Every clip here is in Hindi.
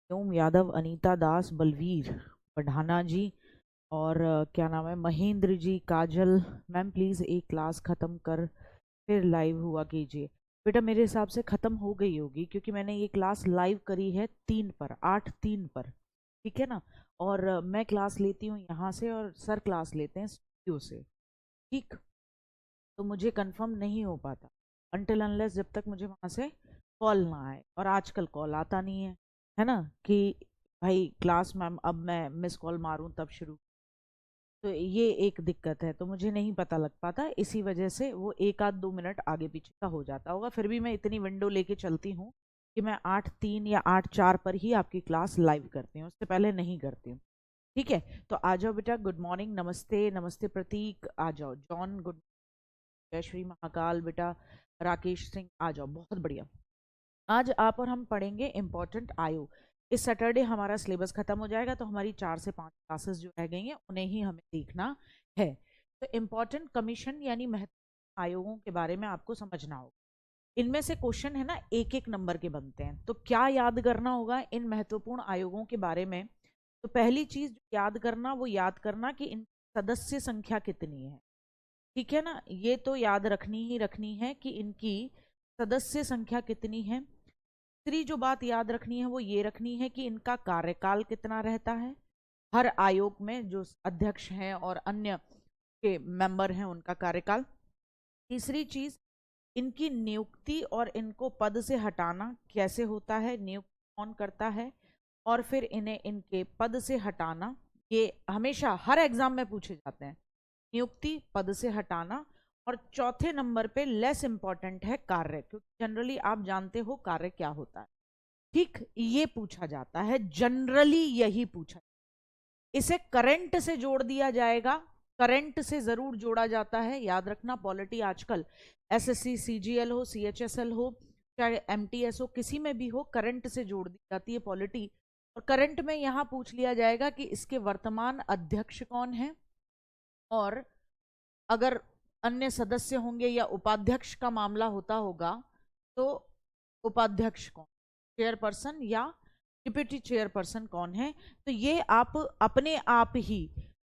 ओम यादव, अनीता दास, बलवीर पढ़ाना जी और क्या नाम है, महेंद्र जी, काजल मैम, प्लीज़ एक क्लास ख़त्म कर फिर लाइव हुआ कीजिए। बेटा मेरे हिसाब से ख़त्म हो गई होगी क्योंकि मैंने ये क्लास लाइव करी है 3 पर, 8-3 पर, ठीक है ना। और मैं क्लास लेती हूँ यहाँ से और सर क्लास लेते हैं स्टूडियो से, ठीक। तो मुझे कंफर्म नहीं हो पाता अनटिल अनलेस जब तक मुझे वहाँ से कॉल ना आए, और आजकल कॉल आता नहीं है ना, कि भाई क्लास मैम अब मैं मिस कॉल मारूं तब शुरू। तो ये एक दिक्कत है, तो मुझे नहीं पता लग पाता, इसी वजह से वो 1-2 मिनट आगे पीछे का हो जाता होगा। फिर भी मैं इतनी विंडो लेके चलती हूँ कि मैं 8-3 या 8-4 पर ही आपकी क्लास लाइव करती हूँ, उससे पहले नहीं करती हूँ, ठीक है। तो आ जाओ बेटा, गुड मॉर्निंग, नमस्ते नमस्ते प्रतीक, आ जाओ। जॉन गुड, जय श्री महाकाल बेटा। राकेश सिंह आ जाओ, बहुत बढ़िया। आज आप और हम पढ़ेंगे इंपॉर्टेंट आयोग। इस सैटरडे हमारा सिलेबस खत्म हो जाएगा, तो हमारी 4 से 5 क्लासेस जो रह गई हैं उन्हें ही हमें देखना है। तो इंपॉर्टेंट कमीशन यानी महत्वपूर्ण आयोगों के बारे में आपको समझना होगा। इनमें से क्वेश्चन है ना, एक एक नंबर के बनते हैं, तो क्या याद करना होगा इन महत्वपूर्ण आयोगों के बारे में। तो पहली चीज याद करना, वो याद करना कि इन सदस्य संख्या कितनी है, ठीक है ना। ये तो याद रखनी ही रखनी है कि इनकी सदस्य संख्या कितनी है। तीसरी जो बात याद रखनी है वो ये रखनी है कि इनका कार्यकाल कितना रहता है, हर आयोग में जो अध्यक्ष हैं और अन्य के मेंबर हैं उनका कार्यकाल। तीसरी चीज, इनकी नियुक्ति और इनको पद से हटाना कैसे होता है, नियुक्त कौन करता है, और फिर इन्हें इनके पद से हटाना, ये हमेशा हर एग्जाम में पूछे जाते हैं, नियुक्ति, पद से हटाना। और चौथे नंबर पे लेस इंपॉर्टेंट है कार्य, क्योंकि जनरली आप जानते हो कार्य क्या होता है, ठीक, ये पूछा जाता है, जनरली यही पूछा। इसे करंट से जोड़ दिया जाएगा, करंट से जरूर जोड़ा जाता है, याद रखना। पॉलिटी आजकल एसएससी सीजीएल हो, सीएचएसएल हो, चाहे एमटीएस हो, किसी में भी हो, करंट से जोड़ दी जाती है पॉलिटी। और करंट में यहां पूछ लिया जाएगा कि इसके वर्तमान अध्यक्ष कौन है, और अगर अन्य सदस्य होंगे या उपाध्यक्ष का मामला होता होगा तो उपाध्यक्ष कौन, चेयरपर्सन या डिप्टी चेयरपर्सन कौन है। तो ये आप अपने आप ही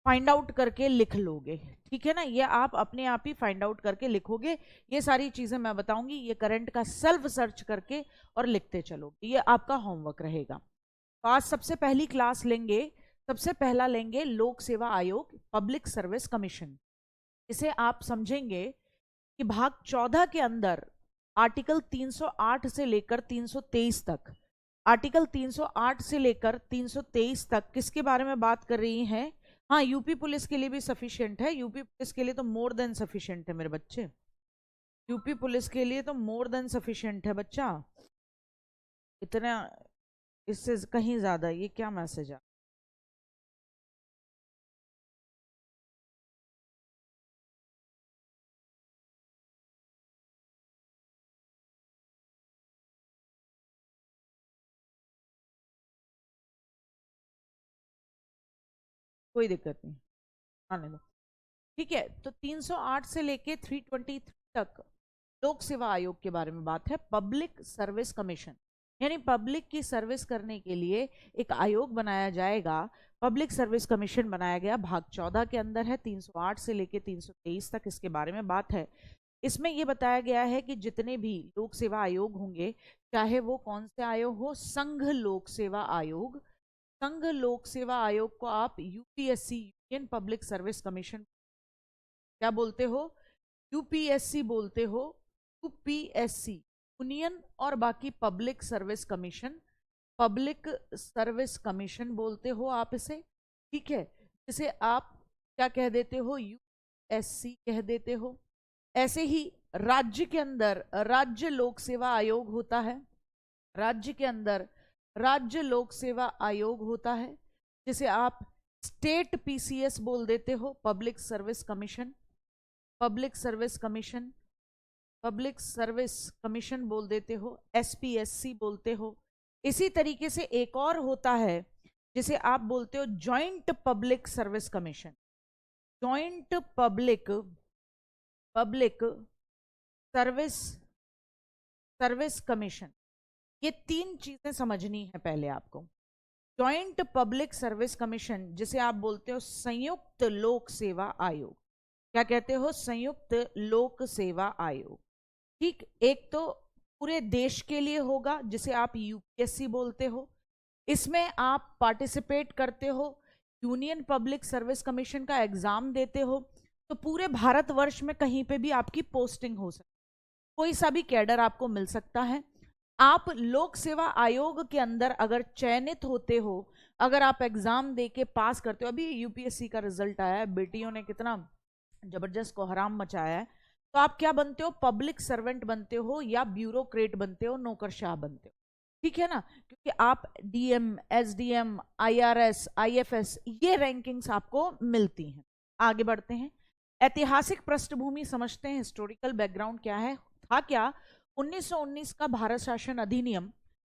फाइंड आउट करके लिख लोगे, ठीक है ना, ये आप अपने आप ही फाइंड आउट करके लिखोगे। ये सारी चीजें मैं बताऊंगी, ये करंट का सेल्फ सर्च करके और लिखते चलोगे, ये आपका होमवर्क रहेगा। तो आज सबसे पहली क्लास लेंगे, सबसे पहला लेंगे लोक सेवा आयोग, पब्लिक सर्विस कमीशन। इसे आप समझेंगे कि भाग 14 के अंदर आर्टिकल 308 से लेकर 323 तक, आर्टिकल 308 से लेकर 323 तक किसके बारे में बात कर रही है। हाँ, यूपी पुलिस के लिए भी सफिशिएंट है, यूपी पुलिस के लिए तो मोर देन सफिशिएंट है मेरे बच्चे, यूपी पुलिस के लिए तो मोर देन सफिशिएंट है बच्चा, इतना, इससे कहीं ज्यादा। ये क्या मैसेज है, कोई दिक्कत नहीं, आने दो, ठीक है। तो 308 से लेके 323 तक लोक सेवा आयोग के बारे में बात है, पब्लिक सर्विस कमीशन, यानी पब्लिक की सर्विस करने के लिए एक आयोग बनाया जाएगा। पब्लिक सर्विस कमीशन बनाया गया, भाग 14 के अंदर है, 308 से लेके 323 तक इसके बारे में बात है। इसमें यह बताया गया है कि जितने भी लोक सेवा आयोग होंगे, चाहे वो कौन से आयोग हो, संघ लोक सेवा आयोग, संघ लोक सेवा आयोग को आप UPSC, union public service commission क्या बोलते हो, यूपीएससी बोलते हो, यूपीएससी, यूनियन और बाकी public service commission, public service commission बोलते हो आप इसे, ठीक है। जिसे आप क्या कह देते हो, यूएससी कह देते हो। ऐसे ही राज्य के अंदर राज्य लोक सेवा आयोग होता है, राज्य के अंदर राज्य लोक सेवा आयोग होता है, जिसे आप स्टेट पीसीएस बोल देते हो, public service commission, public service commission, public service commission बोल देते हो, एसपीएससी बोलते हो। इसी तरीके से एक और होता है जिसे आप बोलते हो joint public service commission, joint public public service service commission. ये तीन चीजें समझनी है पहले आपको, जॉइंट पब्लिक सर्विस कमीशन, जिसे आप बोलते हो संयुक्त लोक सेवा आयोग। क्या कहते हो? संयुक्त लोक सेवा आयोग। ठीक, एक तो पूरे देश के लिए होगा जिसे आप यूपीएससी बोलते हो। इसमें आप पार्टिसिपेट करते हो, यूनियन पब्लिक सर्विस कमीशन का एग्जाम देते हो, तो पूरे भारतवर्ष में कहीं पे भी आपकी पोस्टिंग हो सकती है, कोई सा भी कैडर आपको मिल सकता है। आप लोक सेवा आयोग के अंदर अगर चयनित होते हो, अगर आप एग्जाम दे के पास करते हो, अभी यूपीएससी का रिजल्ट आया है, बेटियों ने कितना जबरदस्त कोहराम मचाया है, तो आप क्या बनते हो? पब्लिक सर्वेंट बनते हो या ब्यूरोक्रेट बनते हो, नौकरशाह बनते हो। ठीक है ना, क्योंकि आप डीएम, एसडीएम, आईआरएस, आईएफएस, ये रैंकिंग्स आपको मिलती हैं। आगे बढ़ते हैं, ऐतिहासिक पृष्ठभूमि समझते हैं, हिस्टोरिकल बैकग्राउंड क्या है, था क्या। 1919 का भारत शासन अधिनियम,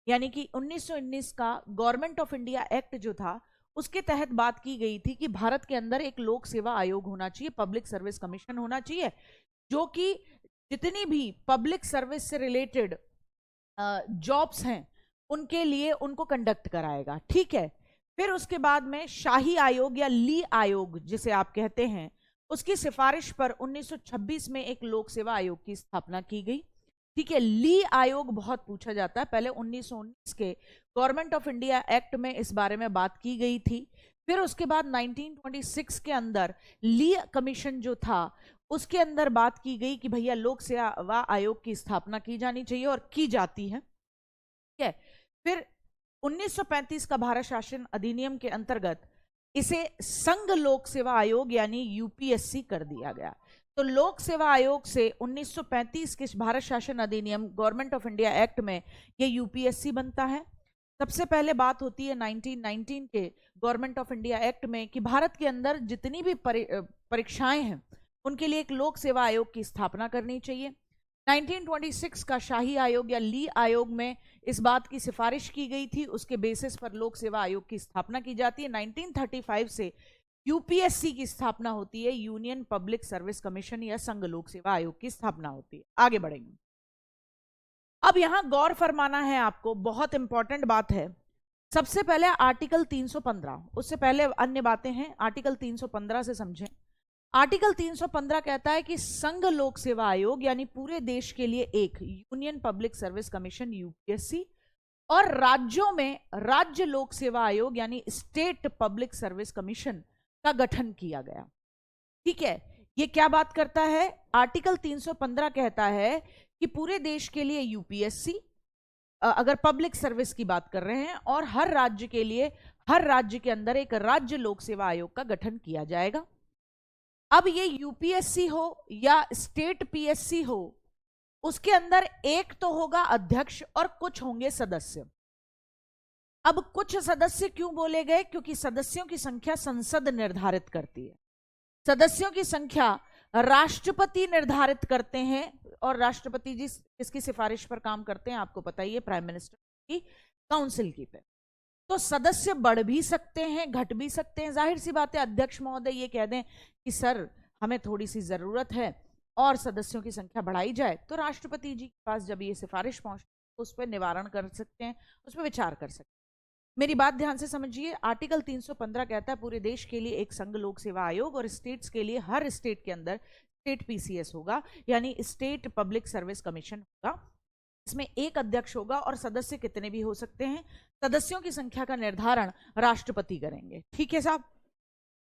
यानी कि 1919 का गवर्नमेंट ऑफ इंडिया एक्ट जो था, उसके तहत बात की गई थी कि भारत के अंदर एक लोक सेवा आयोग होना चाहिए, पब्लिक सर्विस कमीशन होना चाहिए, जो कि जितनी भी पब्लिक सर्विस से रिलेटेड जॉब्स हैं उनके लिए उनको कंडक्ट कराएगा। ठीक है, फिर उसके बाद में शाही आयोग या ली आयोग जिसे आप कहते हैं, उसकी सिफारिश पर 1926 में एक लोक सेवा आयोग की स्थापना की गई। ठीक है, ली आयोग बहुत पूछा जाता है, पहले 1919 के गवर्नमेंट ऑफ इंडिया एक्ट में इस बारे में बात की गई थी। फिर उसके बाद 1926 के अंदर ली कमीशन जो था, उसके अंदर बात की गई कि भैया लोक सेवा आयोग की स्थापना की जानी चाहिए, और की जाती है। ठीक है, फिर 1935 का भारत शासन अधिनियम के अंतर्गत इसे संघ लोक सेवा आयोग यानी यूपीएससी कर दिया गया। तो लोक सेवा आयोग से 1935 के भारत शासन अधिनियम, गवर्नमेंट ऑफ इंडिया एक्ट में ये यूपीएससी बनता है। सबसे पहले बात होती है 1919 के गवर्नमेंट ऑफ इंडिया एक्ट में कि भारत के अंदर जितनी भी परीक्षाएं हैं उनके लिए एक लोक सेवा आयोग की स्थापना करनी चाहिए। 1926 का शाही आयोग या ली आयोग में इस बात की सिफारिश की गई थी, उसके बेसिस पर लोक सेवा आयोग की स्थापना की जाती है। 1935 से यूपीएससी की स्थापना होती है, यूनियन पब्लिक सर्विस कमीशन या संघ लोक सेवा आयोग की स्थापना होती है। आगे बढ़ेंगे, अब यहां गौर फरमाना है आपको, बहुत इंपॉर्टेंट बात है। सबसे पहले आर्टिकल 315, उससे पहले अन्य बातें हैं, आर्टिकल 315 से समझें। आर्टिकल 315 कहता है कि संघ लोक सेवा आयोग यानी पूरे देश के लिए एक union public service commission UPSC, और राज्यों में राज्य लोक सेवा आयोग यानी स्टेट पब्लिक सर्विस कमीशन का गठन किया गया। ठीक है, ये क्या बात करता है? आर्टिकल 315 कहता है कि पूरे देश के लिए यूपीएससी, अगर पब्लिक सर्विस की बात कर रहे हैं, और हर राज्य के लिए, हर राज्य के अंदर एक राज्य लोक सेवा आयोग का गठन किया जाएगा। अब ये यूपीएससी हो या स्टेट पीएससी हो, उसके अंदर एक तो होगा अध्यक्ष और कुछ होंगे सदस्य। अब कुछ सदस्य क्यों बोले गए? क्योंकि सदस्यों की संख्या संसद निर्धारित करती है, सदस्यों की संख्या राष्ट्रपति निर्धारित करते हैं, और राष्ट्रपति जी किसकी सिफारिश पर काम करते हैं आपको पता ही है, प्राइम मिनिस्टर की काउंसिल की पे। तो सदस्य बढ़ भी सकते हैं, घट भी सकते हैं। जाहिर सी बात है, अध्यक्ष महोदय ये कह दें कि सर हमें थोड़ी सी जरूरत है और सदस्यों की संख्या बढ़ाई जाए, तो राष्ट्रपति जी के पास जब ये सिफारिश पहुंचे तो उस पर निवारण कर सकते हैं, उस पर विचार कर सकते हैं। मेरी बात ध्यान से समझिए, आर्टिकल 315 कहता है पूरे देश के लिए एक संघ लोक सेवा आयोग, और स्टेट्स के लिए हर स्टेट के अंदर स्टेट पीसीएस होगा यानी स्टेट पब्लिक सर्विस कमीशन होगा। इसमें एक अध्यक्ष होगा और सदस्य कितने भी हो सकते हैं। सदस्यों की संख्या का निर्धारण राष्ट्रपति करेंगे। ठीक है साहब,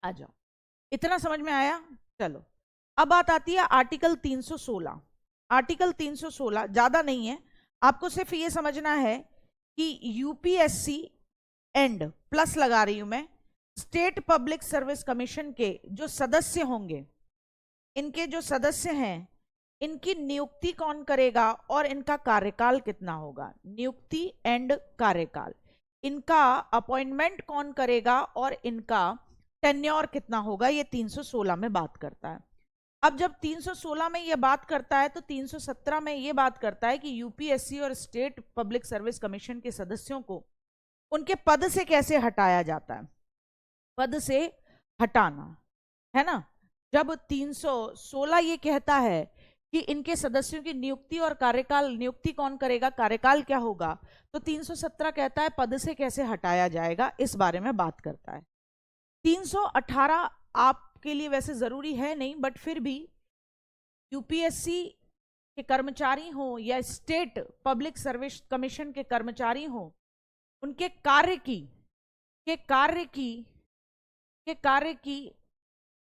आ जाओ, इतना समझ में आया? चलो, अब बात आती है आर्टिकल 316। आर्टिकल 316 ज्यादा नहीं है, आपको सिर्फ ये समझना है कि यूपीएससी एंड प्लस लगा रही हूं मैं, स्टेट पब्लिक सर्विस कमीशन के जो सदस्य होंगे, इनके जो सदस्य हैं, इनकी नियुक्ति कौन करेगा और इनका कार्यकाल कितना होगा। नियुक्ति एंड कार्यकाल, इनका अपॉइंटमेंट कौन करेगा और इनका टेन्योर कितना होगा, ये 316 में बात करता है। अब जब 316 में ये बात करता है तो 317 में ये बात करता है कि यूपीएससी और स्टेट पब्लिक सर्विस कमीशन के सदस्यों को उनके पद से कैसे हटाया जाता है। पद से हटाना है ना, जब 316 ये कहता है कि इनके सदस्यों की नियुक्ति और कार्यकाल, नियुक्ति कौन करेगा, कार्यकाल क्या होगा, तो 317 कहता है पद से कैसे हटाया जाएगा, इस बारे में बात करता है। 318 आपके लिए वैसे जरूरी है नहीं, बट फिर भी यूपीएससी के कर्मचारी हो या स्टेट पब्लिक सर्विस कमीशन के कर्मचारी हो, उनके कार्य की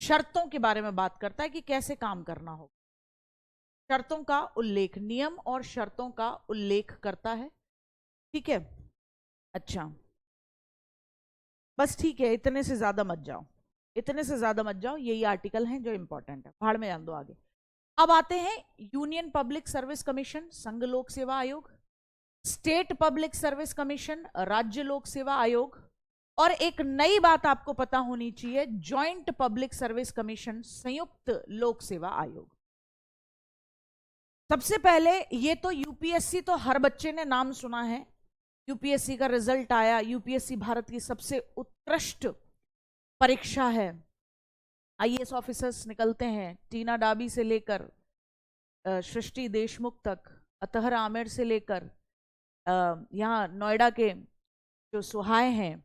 शर्तों के बारे में बात करता है कि कैसे काम करना हो। शर्तों का उल्लेख, नियम और शर्तों का उल्लेख करता है। ठीक है, अच्छा बस ठीक है, इतने से ज्यादा मत जाओ, इतने से ज्यादा मत जाओ, यही आर्टिकल हैं जो इंपॉर्टेंट है, भाड़ में जान दो आगे। अब आते हैं यूनियन पब्लिक सर्विस कमीशन, संघ लोक सेवा आयोग, स्टेट पब्लिक सर्विस कमीशन, राज्य लोक सेवा आयोग, और एक नई बात आपको पता होनी चाहिए, जॉइंट पब्लिक सर्विस कमीशन, संयुक्त लोक सेवा आयोग। सबसे पहले ये तो यूपीएससी तो हर बच्चे ने नाम सुना है, यूपीएससी का रिजल्ट आया, यूपीएससी भारत की सबसे उत्कृष्ट परीक्षा है, आईएएस ऑफिसर्स निकलते हैं, टीना डाबी से लेकर सृष्टि देशमुख तक, अतहर आमिर से लेकर यहाँ नोएडा के जो सुहाय हैं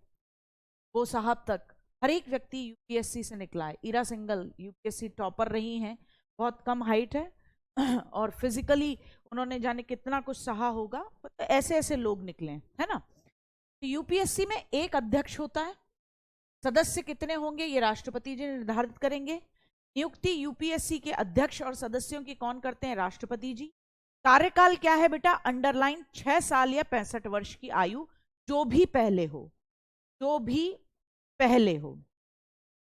वो साहब तक, हर एक व्यक्ति यूपीएससी से निकला है। ईरा सिंगल यूपीएससी टॉपर रही हैं, बहुत कम हाइट है और फिजिकली उन्होंने जाने कितना कुछ सहा होगा, तो ऐसे ऐसे लोग निकले है ना। तो यूपीएससी में एक अध्यक्ष होता है, सदस्य कितने होंगे ये राष्ट्रपति जी निर्धारित करेंगे। नियुक्ति यूपीएससी के अध्यक्ष और सदस्यों की कौन करते हैं, राष्ट्रपति जी। कार्यकाल क्या है बेटा, अंडरलाइन 6 साल या 65 वर्ष की आयु, जो भी पहले हो, जो भी पहले हो,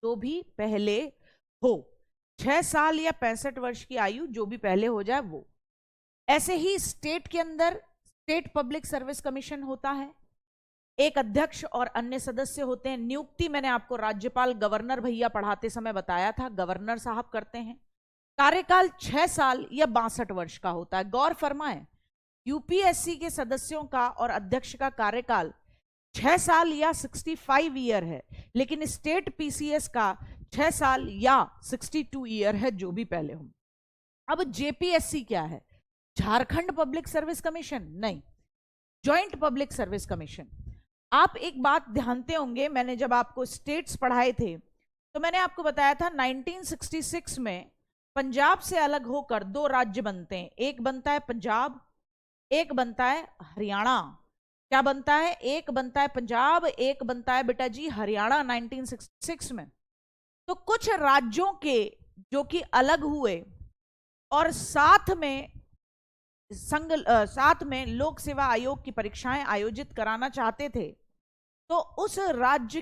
जो भी पहले हो, 6 साल या 65 वर्ष की आयु जो भी पहले हो जाए वो। ऐसे ही स्टेट के अंदर स्टेट पब्लिक सर्विस कमीशन होता है, एक अध्यक्ष और अन्य सदस्य होते हैं। नियुक्ति मैंने आपको राज्यपाल गवर्नर भैया पढ़ाते समय बताया था, गवर्नर साहब करते हैं। कार्यकाल 6 साल या 62 वर्ष का होता है। गौर फरमाएं, यूपीएससी के सदस्यों का और अध्यक्ष का कार्यकाल 6 साल या 65 ईयर है, लेकिन स्टेट पीसीएस का 6 साल या 62 ईयर है, जो भी पहले हो। अब जेपीएससी क्या है, झारखंड पब्लिक सर्विस कमीशन नहीं, जॉइंट पब्लिक सर्विस कमीशन। आप एक बात ध्यानते होंगे, मैंने जब आपको स्टेट्स पढ़ाए थे तो मैंने आपको बताया था 1966 में पंजाब से अलग होकर 2 राज्य बनते हैं, एक बनता है पंजाब, एक बनता है हरियाणा। क्या बनता है, एक बनता है पंजाब, एक बनता है बेटा जी हरियाणा 1966 में। तो कुछ राज्यों के जो कि अलग हुए और साथ में लोक सेवा आयोग की परीक्षाएं आयोजित कराना चाहते थे, तो उस राज्य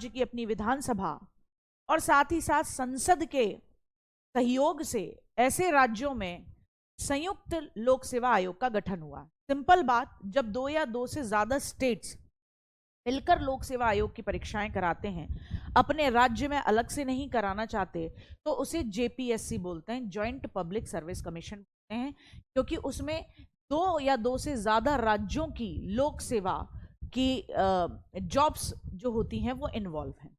की अपनी विधानसभा और साथ ही साथ संसद के सहयोग से ऐसे राज्यों में संयुक्त लोक सेवा आयोग का गठन हुआ। सिंपल बात, जब 2 या 2 से ज्यादा स्टेट्स मिलकर लोक सेवा आयोग की परीक्षाएं कराते हैं, अपने राज्य में अलग से नहीं कराना चाहते, तो उसे जेपीएससी बोलते हैं, जॉइंट पब्लिक सर्विस कमीशन बोलते हैं, क्योंकि उसमें 2 या 2 से ज्यादा राज्यों की लोक सेवा की जॉब्स जो होती हैं वो इन्वॉल्व हैं।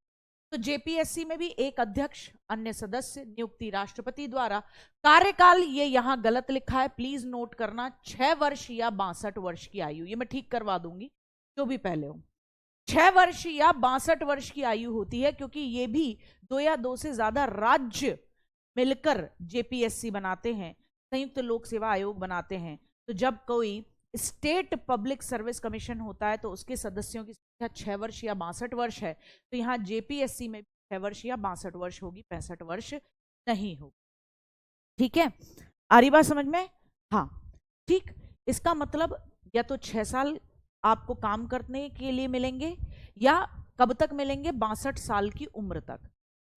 तो जेपीएससी में भी एक अध्यक्ष, अन्य सदस्य, नियुक्ति राष्ट्रपति द्वारा। कार्यकाल ये यहां गलत लिखा है, प्लीज नोट करना, 6 वर्ष या 62 वर्ष की आयु, ये मैं ठीक करवा दूंगी, जो भी पहले हो। 6 वर्ष या 62 वर्ष की आयु होती है, क्योंकि ये भी 2 या 2 से ज्यादा राज्य मिलकर जेपीएससी बनाते हैं, संयुक्त लोक सेवा आयोग बनाते हैं। तो जब कोई स्टेट पब्लिक सर्विस कमीशन होता है तो उसके सदस्यों की संख्या 6 वर्ष या 62 वर्ष है, तो यहाँ जेपीएससी में 6 वर्ष या 62 वर्ष होगी, 65 वर्ष नहीं होगी। ठीक है, आ रही बात समझ में? हाँ ठीक। इसका मतलब या तो 6 साल आपको काम करने के लिए मिलेंगे, या कब तक मिलेंगे, 62 साल की उम्र तक,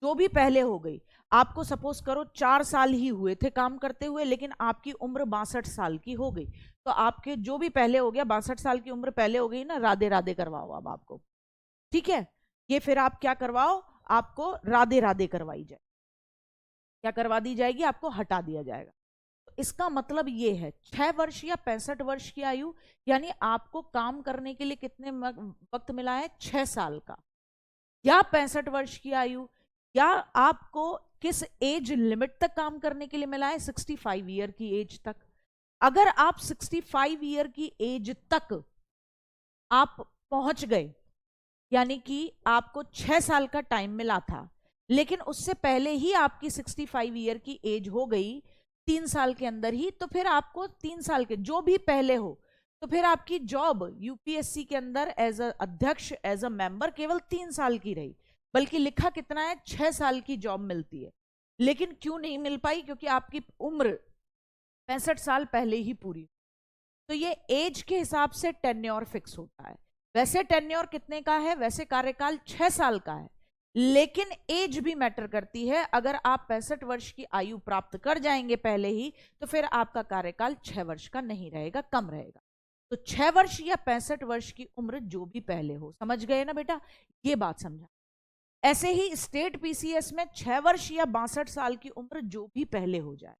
जो भी पहले हो गई। आपको सपोज करो 4 साल ही हुए थे काम करते हुए, लेकिन आपकी उम्र 62 साल की हो गई, तो आपके जो भी पहले हो गया, 62 साल की उम्र पहले हो गई ना, राधे राधे करवाओ अब आपको। ठीक है, ये फिर आप क्या करवाओ, आपको राधे राधे करवाई जाए, क्या करवा दी जाएगी, आपको हटा दिया जाएगा। तो इसका मतलब ये है 6 वर्ष या 65 वर्ष की आयु, यानी आपको काम करने के लिए कितने वक्त मिला है, 6 साल का, या 65 वर्ष की आयु, या आपको किस एज लिमिट तक काम करने के लिए मिला है? 65 ईयर की एज तक। अगर आप 65 ईयर की एज तक आप पहुंच गए, यानी कि आपको 6 साल का टाइम मिला था, लेकिन उससे पहले ही आपकी 65 ईयर की एज हो गई 3 साल के अंदर ही, तो फिर आपको 3 साल के जो भी पहले हो, तो फिर आपकी जॉब यूपीएससी के अंदर एज अ अध्यक्ष, एज अ मेंबर केवल 3 साल की रही, बल्कि लिखा कितना है? 6 साल की जॉब मिलती है। लेकिन क्यों नहीं मिल पाई? क्योंकि आपकी उम्र 65 साल पहले ही पूरी। तो ये एज के हिसाब से टेन्योर फिक्स होता है। वैसे टेन्योर कितने का है? वैसे कार्यकाल 6 साल का है, लेकिन एज भी मैटर करती है। अगर आप 65 वर्ष की आयु प्राप्त कर जाएंगे पहले ही, तो फिर आपका कार्यकाल 6 वर्ष का नहीं रहेगा, कम रहेगा। तो 6 वर्ष या 65 वर्ष की उम्र जो भी पहले हो। समझ गए ना बेटा? ये बात समझा। ऐसे ही स्टेट पीसीएस में 6 वर्ष या 62 साल की उम्र जो भी पहले हो जाए।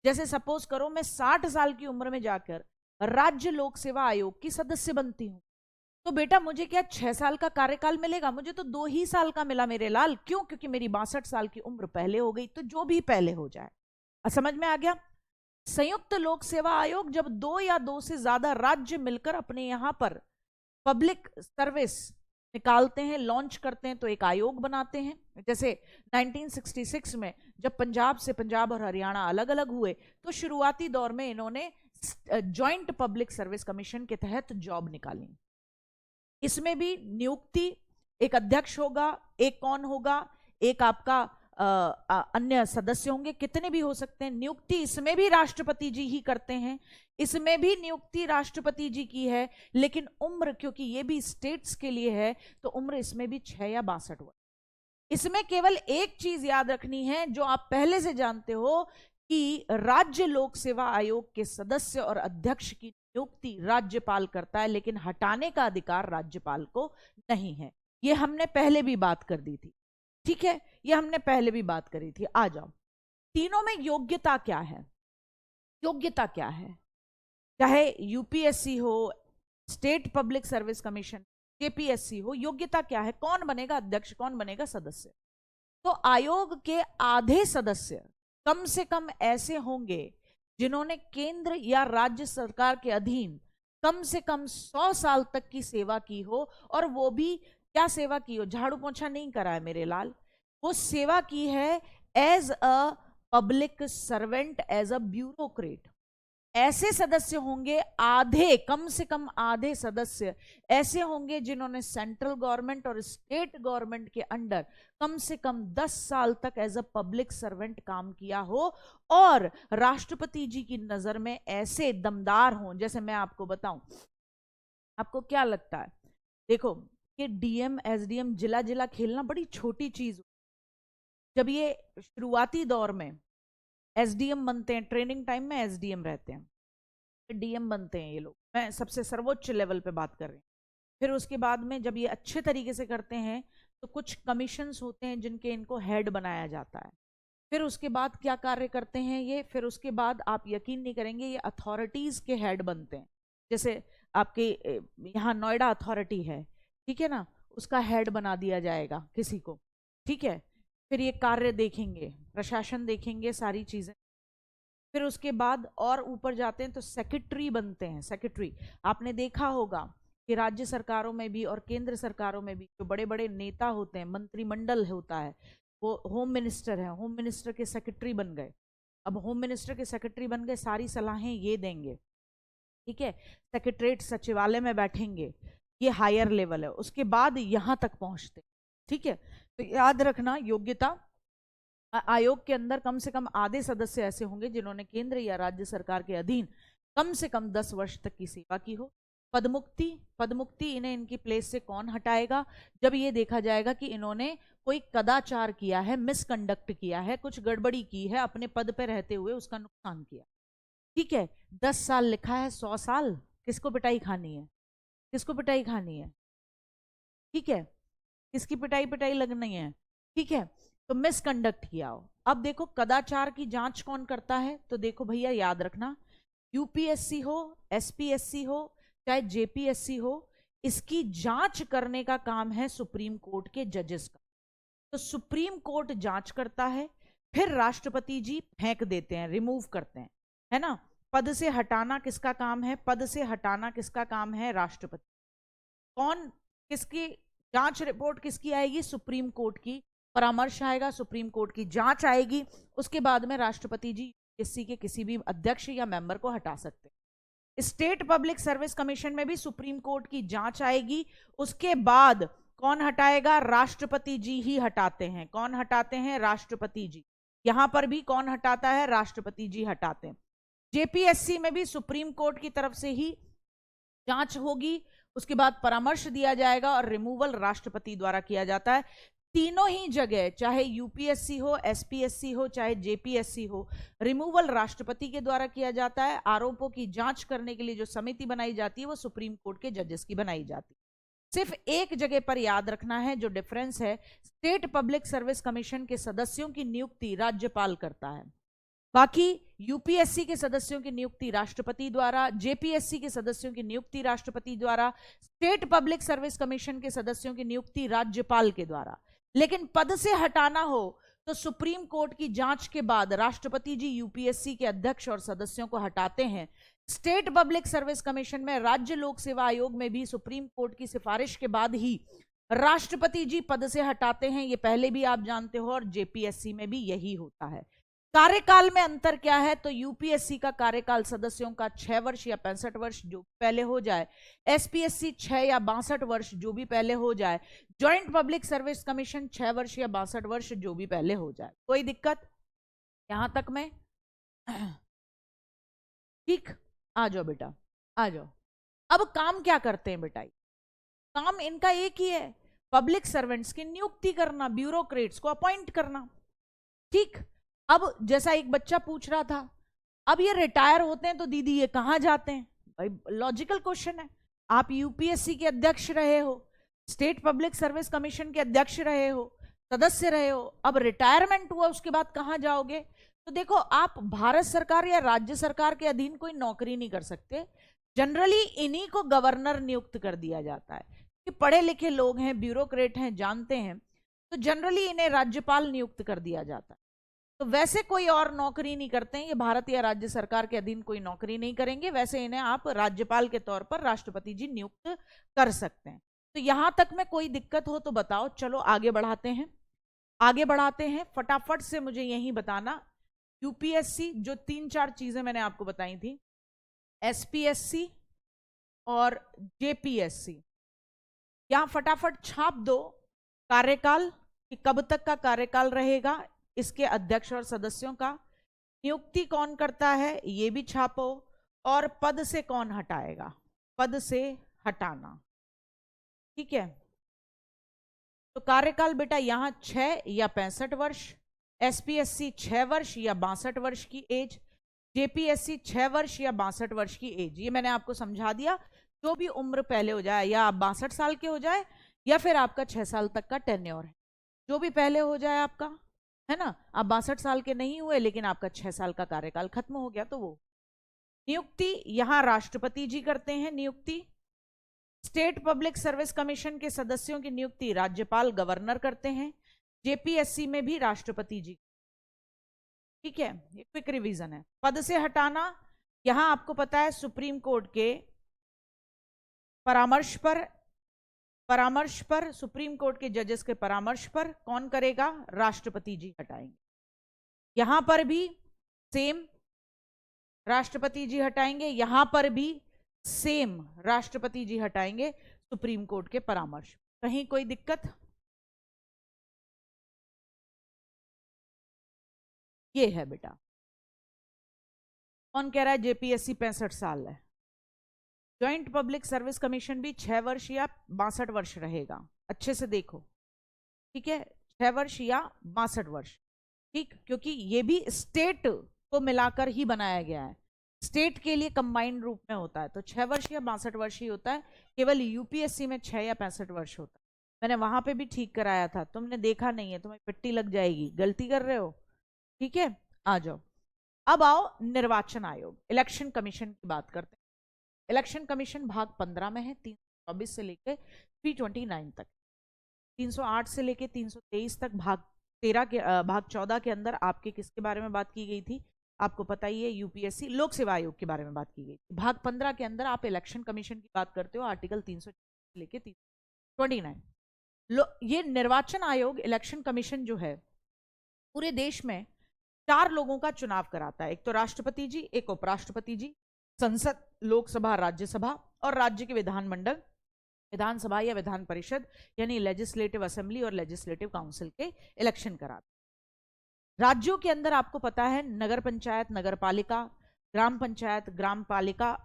जैसे सपोज करो मैं 60 साल की उम्र में जाकर राज्य लोक सेवा आयोग की सदस्य बनती हूं, तो बेटा मुझे क्या 6 साल का कार्यकाल मिलेगा? मुझे तो 2 ही साल का मिला मेरे लाल। क्यों? क्योंकि मेरी 62 साल की उम्र पहले हो गई। तो जो भी पहले हो जाए। समझ में आ गया? संयुक्त लोक सेवा आयोग जब 2 या 2 से ज्यादा राज्य मिलकर अपने यहां पर पब्लिक सर्विस निकालते हैं, लॉन्च करते हैं, तो एक आयोग बनाते हैं। जैसे 1966 में जब पंजाब और हरियाणा अलग अलग हुए, तो शुरुआती दौर में इन्होंने जॉइंट पब्लिक सर्विस कमीशन के तहत जॉब निकाली। इसमें भी नियुक्ति, एक अध्यक्ष होगा, एक कौन होगा, एक आपका अन्य सदस्य होंगे, कितने भी हो सकते हैं। नियुक्ति इसमें भी राष्ट्रपति जी ही करते हैं, इसमें भी नियुक्ति राष्ट्रपति जी की है। लेकिन उम्र, क्योंकि ये भी स्टेट्स के लिए है, तो उम्र इसमें भी 6 या 62 वर्ष। इसमें केवल एक चीज याद रखनी है, जो आप पहले से जानते हो, कि राज्य लोक सेवा आयोग के सदस्य और अध्यक्ष की नियुक्ति राज्यपाल करता है, लेकिन हटाने का अधिकार राज्यपाल को नहीं है। ये हमने पहले भी बात कर दी थी, ठीक है? ये हमने पहले भी बात करी थी। आ जाओ, तीनों में योग्यता क्या है? योग्यता क्या है? चाहे यूपीएससी हो, state public service commission, KPSC हो, योग्यता क्या है? कौन बनेगा अध्यक्ष, कौन बनेगा सदस्य? तो आयोग के आधे सदस्य कम से कम ऐसे होंगे जिन्होंने केंद्र या राज्य सरकार के अधीन कम से कम 100 साल तक की सेवा की हो। और वो भी क्या सेवा की हो? झाड़ू पोछा नहीं करा है मेरे लाल, वो सेवा की है as a public servant, as a bureaucrat. ऐसे सदस्य होंगे आधे, कम से कम आधे सदस्य ऐसे होंगे जिन्होंने सेंट्रल गवर्नमेंट और स्टेट गवर्नमेंट के अंडर कम से कम 10 साल तक एज अ पब्लिक सर्वेंट काम किया हो, और राष्ट्रपति जी की नजर में ऐसे दमदार हों। जैसे मैं आपको बताऊं, आपको क्या लगता है? देखो, कि डीएम एसडीएम जिला जिला खेलना बड़ी छोटी चीज। जब ये शुरुआती दौर में एसडीएम बनते हैं, ट्रेनिंग टाइम में एसडीएम रहते हैं, डीएम बनते हैं ये लोग, मैं सबसे सर्वोच्च लेवल पे बात कर रही हूँ। फिर उसके बाद में जब ये अच्छे तरीके से करते हैं, तो कुछ कमीशंस होते हैं जिनके इनको हेड बनाया जाता है। फिर उसके बाद क्या कार्य करते हैं ये? फिर उसके बाद आप यकीन नहीं करेंगे, ये अथॉरिटीज के हेड बनते हैं। जैसे आपके यहाँ नोएडा अथॉरिटी है, ठीक है ना, उसका हेड बना दिया जाएगा किसी को, ठीक है? फिर ये कार्य देखेंगे, प्रशासन देखेंगे, सारी चीजें। फिर उसके बाद और ऊपर जाते हैं तो सेक्रेटरी बनते हैं। सेक्रेटरी आपने देखा होगा कि राज्य सरकारों में भी और केंद्र सरकारों में भी जो बड़े बड़े नेता होते हैं, मंत्रिमंडल होता है, वो होम मिनिस्टर है, होम मिनिस्टर के सेक्रेटरी बन गए। अब होम मिनिस्टर के सेक्रेटरी बन गए, सारी सलाहें ये देंगे, ठीक है? सेक्रेटरीट सचिवालय में बैठेंगे, ये हायर लेवल है। उसके बाद यहां तक पहुंचते, ठीक है? तो याद रखना, योग्यता, आयोग के अंदर कम से कम आधे सदस्य ऐसे होंगे जिन्होंने केंद्र या राज्य सरकार के अधीन कम से कम 10 वर्ष तक की सेवा की हो। पदमुक्ति, पदमुक्ति इन्हें इनकी प्लेस से कौन हटाएगा? जब ये देखा जाएगा कि इन्होंने कोई कदाचार किया है, मिसकंडक्ट किया है, कुछ गड़बड़ी की है, अपने पद पे रहते हुए उसका नुकसान किया, ठीक है? 10 साल लिखा है, 100 साल, किसको पिटाई खानी है? किसको पिटाई खानी है? ठीक है, किसकी पिटाई पिटाई लगनी है? ठीक है, तो मिसकंडक्ट किया हो। अब देखो कदाचार की जांच कौन करता है? तो देखो भैया याद रखना, यूपीएससी हो, एसपीएससी हो, चाहे जेपीएससी हो, इसकी जांच करने का काम है सुप्रीम कोर्ट के जजेस का। तो सुप्रीम कोर्ट जांच करता है, फिर राष्ट्रपति जी फेंक देते हैं, रिमूव करते हैं, है ना। पद से हटाना किसका काम है? पद से हटाना किसका काम है? राष्ट्रपति। कौन, किसकी जांच रिपोर्ट किसकी आएगी? सुप्रीम कोर्ट की। परामर्श आएगा, सुप्रीम कोर्ट की जांच आएगी, उसके बाद में राष्ट्रपति जी यूपीएससी के किसी भी अध्यक्ष या मेंबर को हटा सकते हैं। स्टेट पब्लिक सर्विस कमीशन में भी सुप्रीम कोर्ट की जांच आएगी, उसके बाद कौन हटाएगा? राष्ट्रपति जी ही हटाते हैं। कौन हटाते हैं? राष्ट्रपति जी। यहां पर भी कौन हटाता है? राष्ट्रपति जी हटाते हैं। जेपीएससी में भी सुप्रीम कोर्ट की तरफ से ही जांच होगी, उसके बाद परामर्श दिया जाएगा और रिमूवल राष्ट्रपति द्वारा किया जाता है। तीनों ही जगह, चाहे यूपीएससी हो, एसपीएससी हो, चाहे जेपीएससी हो, रिमूवल राष्ट्रपति के द्वारा किया जाता है। आरोपों की जांच करने के लिए जो समिति बनाई जाती है वो सुप्रीम कोर्ट के जजेस की बनाई जाती है। सिर्फ एक जगह पर याद रखना है जो डिफरेंस है, स्टेट पब्लिक सर्विस कमीशन के सदस्यों की नियुक्ति राज्यपाल करता है, बाकी यूपीएससी के सदस्यों की नियुक्ति राष्ट्रपति द्वारा, जेपीएससी के सदस्यों की नियुक्ति राष्ट्रपति द्वारा, स्टेट पब्लिक सर्विस कमीशन के सदस्यों की नियुक्ति राज्यपाल के द्वारा। लेकिन पद से हटाना हो तो सुप्रीम कोर्ट की जांच के बाद राष्ट्रपति जी यूपीएससी के अध्यक्ष और सदस्यों को हटाते हैं। स्टेट पब्लिक सर्विस कमीशन में, राज्य लोक सेवा आयोग में भी सुप्रीम कोर्ट की सिफारिश के बाद ही राष्ट्रपति जी पद से हटाते हैं। ये पहले भी आप जानते हो, और जेपीएससी में भी यही होता है। कार्यकाल में अंतर क्या है? तो यूपीएससी का कार्यकाल सदस्यों का 6 वर्ष या 65 वर्ष जो पहले हो जाए, एसपीएससी 6 या 62 वर्ष जो भी पहले हो जाए, ज्वाइंट पब्लिक सर्विस कमीशन 6 वर्ष या 62 वर्ष जो भी पहले हो जाए। कोई दिक्कत यहां तक में? ठीक, आ जाओ बेटा, आ जाओ। अब काम क्या करते हैं बेटा? काम इनका एक ही है, पब्लिक सर्वेंट्स की नियुक्ति करना, ब्यूरोक्रेट्स को अपॉइंट करना। ठीक, अब जैसा एक बच्चा पूछ रहा था, अब ये रिटायर होते हैं तो दीदी ये कहां जाते हैं? भाई लॉजिकल क्वेश्चन है। आप यूपीएससी के अध्यक्ष रहे हो, स्टेट पब्लिक सर्विस कमीशन के अध्यक्ष रहे हो, सदस्य रहे हो, अब रिटायरमेंट हुआ, उसके बाद कहां जाओगे? तो देखो, आप भारत सरकार या राज्य सरकार के अधीन कोई नौकरी नहीं कर सकते। जनरली इन्हीं को गवर्नर नियुक्त कर दिया जाता है कि पढ़े लिखे लोग हैं, ब्यूरोक्रेट हैं, जानते हैं, तो जनरली इन्हें राज्यपाल नियुक्त कर दिया जाता है। तो वैसे कोई और नौकरी नहीं करते हैं, ये भारत या राज्य सरकार के अधीन कोई नौकरी नहीं करेंगे। वैसे इन्हें आप राज्यपाल के तौर पर राष्ट्रपति जी नियुक्त कर सकते हैं। तो यहां तक में कोई दिक्कत हो तो बताओ। चलो आगे बढ़ाते हैं, आगे बढ़ाते हैं। फटाफट से मुझे यही बताना, यूपीएससी जो 3-4 चीजें मैंने आपको बताई थी, एसपीएससी और जेपीएससी, यहां फटाफट छाप दो कार्यकाल कि कब तक का कार्यकाल रहेगा इसके अध्यक्ष और सदस्यों का, नियुक्ति कौन करता है ये भी छापो, और पद से कौन हटाएगा, पद से हटाना। ठीक है, तो कार्यकाल बेटा यहां 6 या 65 वर्ष, एसपीएससी 6 वर्ष या 62 वर्ष की एज, जेपीएससी 6 वर्ष या 62 वर्ष की एज। ये मैंने आपको समझा दिया। जो भी उम्र पहले हो जाए, या आप 62 साल के हो जाए या फिर आपका 6 साल तक का टेन्योर है, जो भी पहले हो जाए आपका, है ना। आप 62 साल के नहीं हुए लेकिन आपका 6 साल का कार्यकाल खत्म हो गया, तो वो नियुक्ति यहां राष्ट्रपति जी करते हैं। नियुक्ति स्टेट पब्लिक सर्विस कमीशन के सदस्यों की नियुक्ति राज्यपाल, गवर्नर करते हैं। जेपीएससी में भी राष्ट्रपति जी। ठीक है, ये क्विक रिवीजन है। पद से हटाना, यहां आपको पता है सुप्रीम कोर्ट के परामर्श पर सुप्रीम कोर्ट के जजेस के परामर्श पर कौन करेगा? राष्ट्रपति जी हटाएंगे। यहां पर भी सेम राष्ट्रपति जी हटाएंगे, यहां पर भी सेम राष्ट्रपति जी हटाएंगे सुप्रीम कोर्ट के परामर्श। कहीं कोई दिक्कत? ये है बेटा। कौन कह रहा है जेपीएससी 65 साल है? ज्वाइंट पब्लिक सर्विस कमीशन भी 6 वर्ष या 62 वर्ष रहेगा। अच्छे से देखो, ठीक है, 6 वर्ष या 62 वर्ष। ठीक, क्योंकि ये भी स्टेट को मिलाकर ही बनाया गया है, स्टेट के लिए कंबाइंड रूप में होता है, तो 6 वर्ष या 62 वर्ष ही होता है। केवल यूपीएससी में 6 या 65 वर्ष होता है। मैंने वहां पे भी ठीक कराया था, तुमने देखा नहीं है, तुम्हें पिट्टी लग जाएगी, गलती कर रहे हो। ठीक है, आ जाओ। अब आओ निर्वाचन आयोग, इलेक्शन कमीशन की बात करते हैं। इलेक्शन कमीशन भाग 15 में है, 324 से लेकर 329 तक, 308 से लेकर 323 तक भाग 13 के भाग 14 के अंदर आपके किसके बारे में बात की गई थी, आपको पता ही है, यूपीएससी लोक सेवा आयोग के बारे में बात की गई थी। भाग 15 के अंदर आप इलेक्शन कमीशन की बात करते हो, आर्टिकल 300 लेके 329। ये निर्वाचन आयोग इलेक्शन कमीशन जो है पूरे देश में 4 लोगों का चुनाव कराता है। एक तो राष्ट्रपति जी, एक उपराष्ट्रपति जी, संसद, लोकसभा, राज्यसभा और राज्य के विधानमंडल, विधानसभा या विधान परिषद यानी लेजिस्लेटिव असेंबली और लेजिस्लेटिव काउंसिल के इलेक्शन कराते। राज्यों के अंदर आपको पता है नगर पंचायत, नगर पालिका, ग्राम पंचायत, ग्राम पालिका,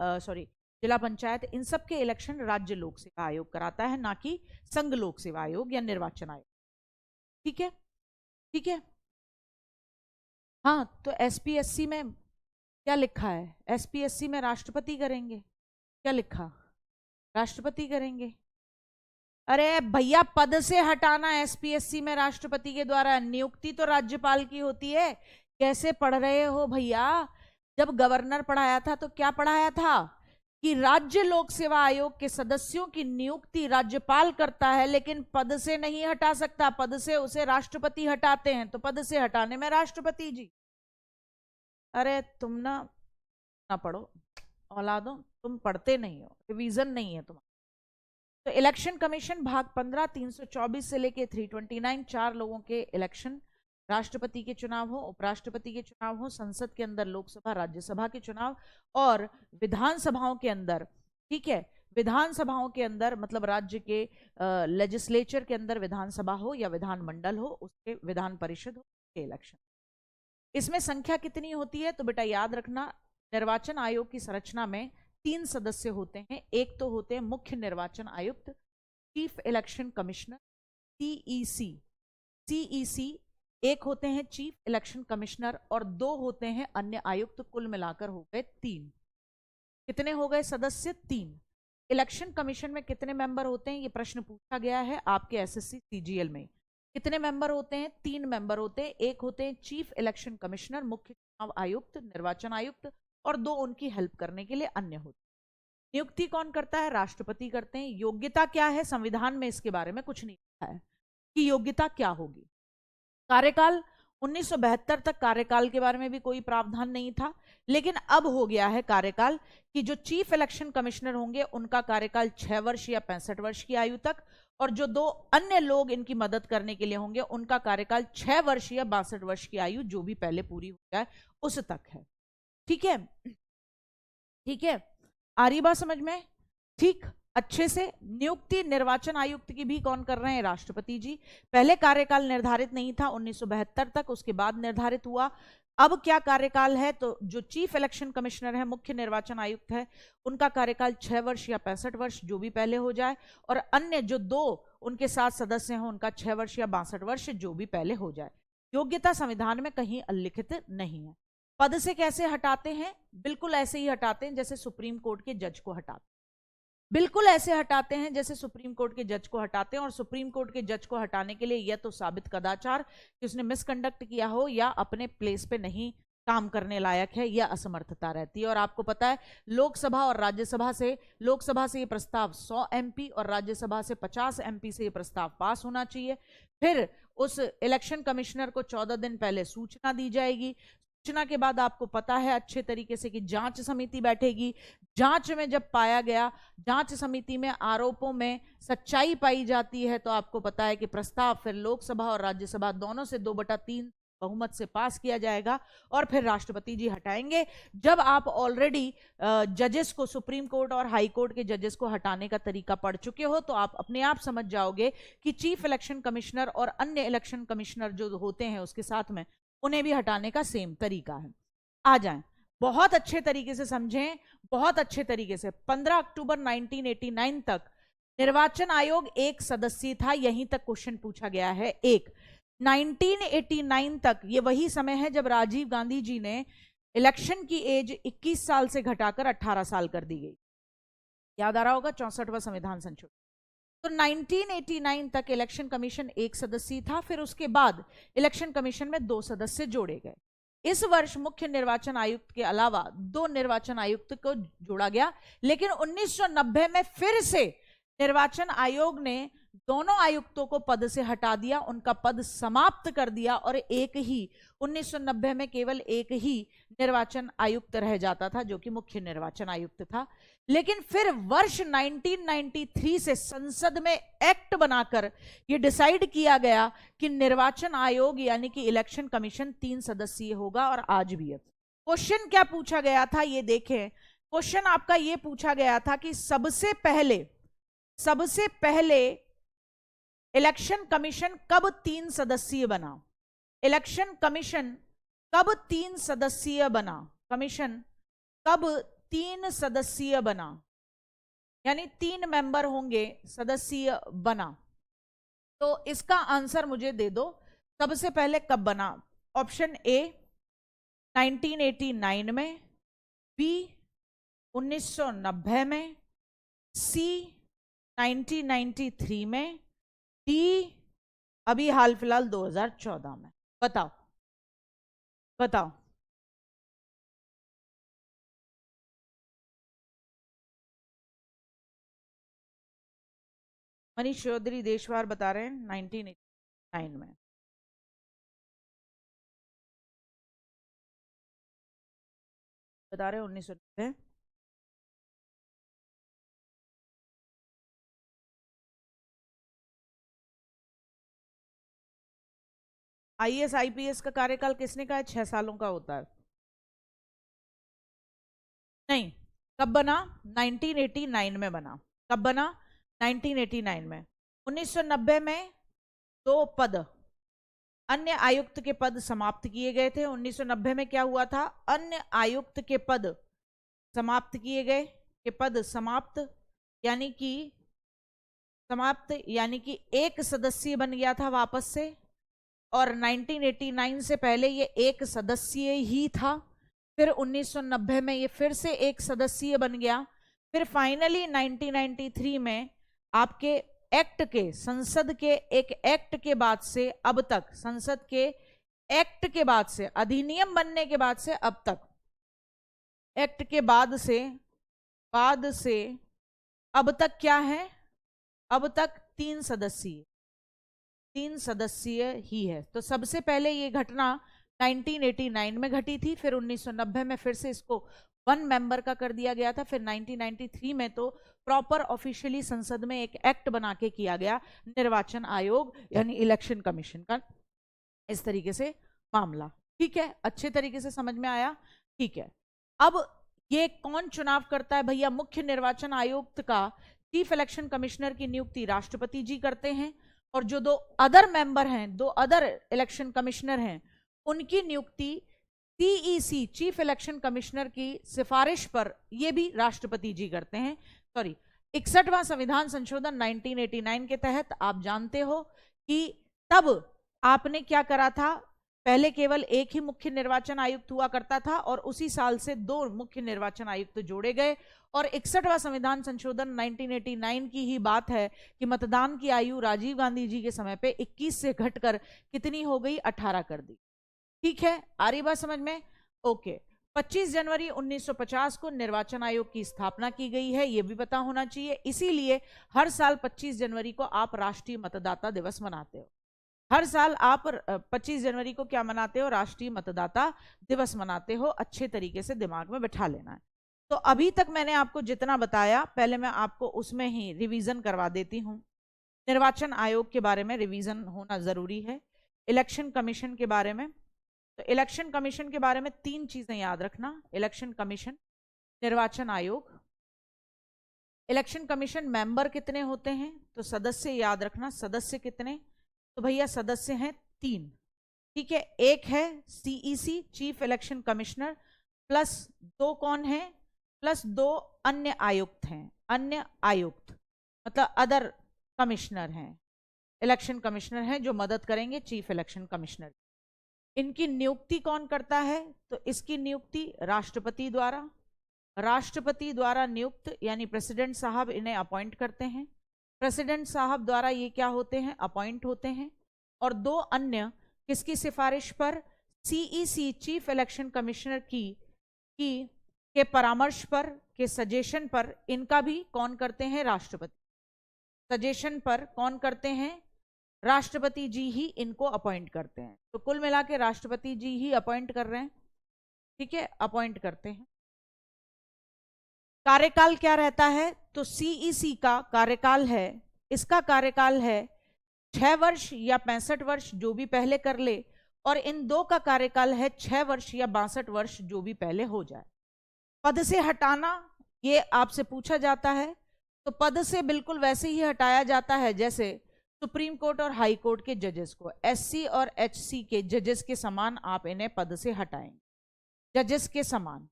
जिला पंचायत, इन सब के इलेक्शन राज्य लोक सेवा आयोग कराता है, ना कि संघ लोक सेवा आयोग या निर्वाचन आयोग। ठीक है, ठीक है। हाँ, तो एसपीएससी में क्या लिखा है, एसपीएससी में राष्ट्रपति करेंगे, क्या लिखा, राष्ट्रपति करेंगे। अरे भैया, पद से हटाना एसपीएससी में राष्ट्रपति के द्वारा, नियुक्ति तो राज्यपाल की होती है। कैसे पढ़ रहे हो भैया, जब गवर्नर पढ़ाया था तो क्या पढ़ाया था कि राज्य लोक सेवा आयोग के सदस्यों की नियुक्ति राज्यपाल करता है, लेकिन पद से नहीं हटा सकता, पद से उसे राष्ट्रपति हटाते हैं, तो पद से हटाने में राष्ट्रपति जी। अरे तुम ना पढ़ो औलादो, तुम पढ़ते नहीं हो, रिवीजन नहीं है तुम्हारा। तो इलेक्शन कमीशन भाग 15 324 से लेके 329, 4 लोगों के इलेक्शन, राष्ट्रपति के चुनाव हो, उपराष्ट्रपति के चुनाव हो, संसद के अंदर लोकसभा राज्यसभा के चुनाव, और विधानसभाओं के अंदर, ठीक है, विधानसभाओं के अंदर मतलब राज्य के लेजिस्लेचर के अंदर विधानसभा हो या विधानमंडल हो, उसके विधान परिषद हो के इलेक्शन। इसमें संख्या कितनी होती है, तो बेटा याद रखना, निर्वाचन आयोग की संरचना में 3 सदस्य होते हैं। एक तो होते हैं मुख्य निर्वाचन आयुक्त, चीफ इलेक्शन कमिश्नर, सीईसी, एक होते हैं चीफ इलेक्शन कमिश्नर और 2 होते हैं अन्य आयुक्त, कुल मिलाकर हो गए 3। कितने हो गए सदस्य, 3। इलेक्शन कमीशन में कितने मेंबर होते हैं, ये प्रश्न पूछा गया है आपके एसएससी सीजीएल में। कितने मेंबर होते हैं, 3 मेंबर होते हैं। एक होते हैं चीफ इलेक्शन कमिश्नर, मुख्य चुनाव आयुक्त, निर्वाचन आयुक्त, और 2 उनकी हेल्प करने के लिए अन्य होते हैं। नियुक्ति कौन करता है, राष्ट्रपति करते हैं। योग्यता क्या है, संविधान में इसके बारे में कुछ नहीं लिखा है कि योग्यता क्या होगी। कार्यकाल 1972 तक कार्यकाल के बारे में भी कोई प्रावधान नहीं था, लेकिन अब हो गया है कार्यकाल कि जो चीफ इलेक्शन कमिश्नर होंगे उनका कार्यकाल 6 वर्ष या 65 वर्ष की आयु तक, और जो 2 अन्य लोग इनकी मदद करने के लिए होंगे उनका कार्यकाल 6 वर्ष या 62 वर्ष की आयु, जो भी पहले पूरी हो जाए उस तक है। ठीक है, ठीक है, आ रही बात समझ में, ठीक, अच्छे से। नियुक्ति निर्वाचन आयुक्त की भी कौन कर रहे हैं, राष्ट्रपति जी। पहले कार्यकाल निर्धारित नहीं था 1972 तक, उसके बाद निर्धारित हुआ। अब क्या कार्यकाल है, तो जो चीफ इलेक्शन कमिश्नर है, मुख्य निर्वाचन आयुक्त है, उनका कार्यकाल 6 वर्ष या 65 वर्ष, जो भी पहले हो जाए, और अन्य जो 2 उनके साथ सदस्य हैं उनका 6 वर्ष या 62 वर्ष, जो भी पहले हो जाए। योग्यता संविधान में कहीं उल्लिखित नहीं है। पद से कैसे हटाते हैं, बिल्कुल ऐसे ही हटाते हैं जैसे सुप्रीम कोर्ट के जज को हटाते हैं, बिल्कुल ऐसे हटाते हैं जैसे सुप्रीम कोर्ट के जज को हटाते हैं। और सुप्रीम कोर्ट के जज को हटाने के लिए यह तो साबित कदाचार कि उसने मिसकंडक्ट किया हो या अपने प्लेस पे नहीं काम करने लायक है, या असमर्थता रहती है। और आपको पता है लोकसभा और राज्यसभा से, लोकसभा से ये प्रस्ताव 100 एमपी और राज्यसभा से 50 एमपी से ये प्रस्ताव पास होना चाहिए। फिर उस इलेक्शन कमिश्नर को 14 दिन पहले सूचना दी जाएगी। सूचना के बाद आपको पता है अच्छे तरीके से कि जांच समिति बैठेगी। जांच में जब पाया गया, जांच समिति में आरोपों में सच्चाई पाई जाती है, तो आपको पता है कि प्रस्ताव फिर लोकसभा और राज्यसभा दोनों से 2/3 बहुमत से पास किया जाएगा, और फिर राष्ट्रपति जी हटाएंगे। जब आप ऑलरेडी जजेस को, सुप्रीम कोर्ट और हाई कोर्ट के जजेस को हटाने का तरीका पढ़ चुके हो, तो आप अपने आप समझ जाओगे कि चीफ इलेक्शन कमिश्नर और अन्य इलेक्शन कमिश्नर जो होते हैं उसके साथ में, उन्हें भी हटाने का सेम तरीका है। आ जाएं, बहुत अच्छे तरीके से समझें, बहुत अच्छे तरीके से। 15 अक्टूबर 1989 तक निर्वाचन आयोग 1 सदस्यीय था, यहीं तक क्वेश्चन पूछा गया है, 1। 1989 तक ये वही समय है जब राजीव गांधी जी ने इलेक्शन की एज 21 साल से घटाकर 18 साल कर दी गई। याद आ रहा होगा, 64वां संविधान संशोधन। तो 1989 तक इलेक्शन कमीशन 1 सदस्यीय था, फिर उसके बाद इलेक्शन कमीशन में 2 सदस्य जोड़े गए। इस वर्ष मुख्य निर्वाचन आयुक्त के अलावा 2 निर्वाचन आयुक्त को जोड़ा गया, लेकिन 1990 में फिर से निर्वाचन आयोग ने दोनों आयुक्तों को पद से हटा दिया, उनका पद समाप्त कर दिया और एक ही 1990 में केवल एक ही निर्वाचन आयुक्त रह जाता था, जो कि मुख्य निर्वाचन आयुक्त था। लेकिन फिर वर्ष 1993 से संसद में एक्ट बनाकर यह डिसाइड किया गया कि निर्वाचन आयोग यानी कि इलेक्शन कमीशन 3 सदस्यीय होगा, और आज भी है। क्वेश्चन क्या पूछा गया था ये देखें। क्वेश्चन आपका ये पूछा गया था कि सबसे पहले इलेक्शन कमीशन कब 3 सदस्यीय बना। इलेक्शन कमीशन कब 3 सदस्यीय बना। कमीशन कब 3 सदस्यीय बना, यानी 3 मेंबर होंगे, सदस्यीय बना। तो इसका आंसर मुझे दे दो, सबसे पहले कब बना। ऑप्शन ए 1989 में, बी 1990 में, सी 1993 में, डी अभी हाल फिलहाल 2014 में। बताओ बताओ। मनीष चौधरी देशवार बता रहे हैं 1989 में। बता रहे हैं 1990। आईएएस आईपीएस का कार्यकाल किसने कहा है 6 सालों का होता है। नहीं, कब बना, 1989 में बना। कब बना, 1989 में। 1990 में 2 पद, अन्य आयुक्त के पद समाप्त किए गए थे। 1990 में क्या हुआ था, अन्य आयुक्त के पद समाप्त किए गए, के पद समाप्त यानी कि एक सदस्यीय बन गया था वापस से, और 1989 से पहले ये एक सदस्यीय ही था। फिर 1990 में ये फिर से एक सदस्यीय बन गया। फिर फाइनली 1993 में आपके एक्ट के, संसद के एक एक्ट के बाद से अब तक, संसद के एक्ट के बाद से, अधिनियम बनने के बाद से अब तक, एक्ट के बाद से अब तक क्या है, अब तक 3 सदस्यीय ही है। तो सबसे पहले ये घटना 1989 में घटी थी, फिर 1990 में फिर से इसको 1 मेंबर का कर दिया गया था, फिर 1993 में तो प्रॉपर ऑफिशियली संसद में एक एक्ट बना के किया गया निर्वाचन आयोग यानी इलेक्शन कमीशन का। इस तरीके से मामला, ठीक है, अच्छे तरीके से समझ में आया, ठीक है। अब ये कौन चुनाव करता है भैया, मुख्य निर्वाचन आयुक्त का चीफ इलेक्शन कमिश्नर की नियुक्ति राष्ट्रपति जी करते हैं, और जो 2 अदर मेंबर हैं, 2 अदर इलेक्शन कमिश्नर हैं, उनकी नियुक्ति सीईसी चीफ इलेक्शन कमिश्नर की सिफारिश पर ये भी राष्ट्रपति जी करते हैं। सॉरी, 61वां संविधान संशोधन 1989 के तहत आप जानते हो कि तब आपने क्या करा था, पहले केवल एक ही मुख्य निर्वाचन आयुक्त हुआ करता था, और उसी साल से 2 मुख्य निर्वाचन आयुक्त जोड़े गए। और 61वां संविधान संशोधन 1989 की ही बात है कि मतदान की आयु राजीव गांधी जी के समय पे 21 से घटकर कितनी हो गई, 18 कर दी। ठीक है, आ रही बात समझ में, ओके। 25 जनवरी 1950 को निर्वाचन आयोग की स्थापना की गई है, यह भी पता होना चाहिए। इसीलिए हर साल 25 जनवरी को आप राष्ट्रीय मतदाता दिवस मनाते हो। हर साल आप 25 जनवरी को क्या मनाते हो, राष्ट्रीय मतदाता दिवस मनाते हो। अच्छे तरीके से दिमाग में बैठा लेना है। तो अभी तक मैंने आपको जितना बताया, पहले मैं आपको उसमें ही रिवीजन करवा देती हूं। निर्वाचन आयोग के बारे में रिवीजन होना जरूरी है। इलेक्शन कमीशन के बारे में, तो इलेक्शन कमीशन के बारे में 3 चीजें याद रखना, इलेक्शन कमीशन, निर्वाचन आयोग। इलेक्शन कमीशन मेंबर कितने होते हैं, तो सदस्य याद रखना, सदस्य कितने, तो भैया सदस्य हैं 3, ठीक है। एक है CEC chief election commissioner, plus 2 कौन है, प्लस 2 अन्य आयुक्त हैं, अन्य आयुक्त मतलब अदर कमिश्नर हैं, इलेक्शन कमिश्नर हैं जो मदद करेंगे चीफ इलेक्शन कमिश्नर। इनकी नियुक्ति कौन करता है, तो इसकी नियुक्ति राष्ट्रपति द्वारा नियुक्त, यानी प्रेसिडेंट साहब इन्हें अपॉइंट करते हैं। प्रेसिडेंट साहब द्वारा ये क्या होते हैं, अपॉइंट होते हैं। और 2 अन्य किसकी सिफारिश पर, सीईसी चीफ इलेक्शन कमिश्नर के परामर्श पर, के सजेशन पर, इनका भी कौन करते हैं, राष्ट्रपति। सजेशन पर कौन करते हैं? राष्ट्रपति जी ही इनको अपॉइंट करते हैं। तो कुल मिला के राष्ट्रपति जी ही अपॉइंट कर रहे हैं, ठीक है, अपॉइंट करते हैं। कार्यकाल क्या रहता है? तो सीईसी का कार्यकाल है, इसका कार्यकाल है 6 वर्ष या 65 वर्ष, जो भी पहले कर ले, और इन दो का कार्यकाल है 6 वर्ष या 62 वर्ष, जो भी पहले हो जाए। पद से हटाना, ये आपसे पूछा जाता है, तो पद से बिल्कुल वैसे ही हटाया जाता है जैसे सुप्रीम कोर्ट और हाई कोर्ट के जजेस को, एससी और एचसी के जजेस के समान आप इन्हें पद से हटाएंगे, जजेस के समान,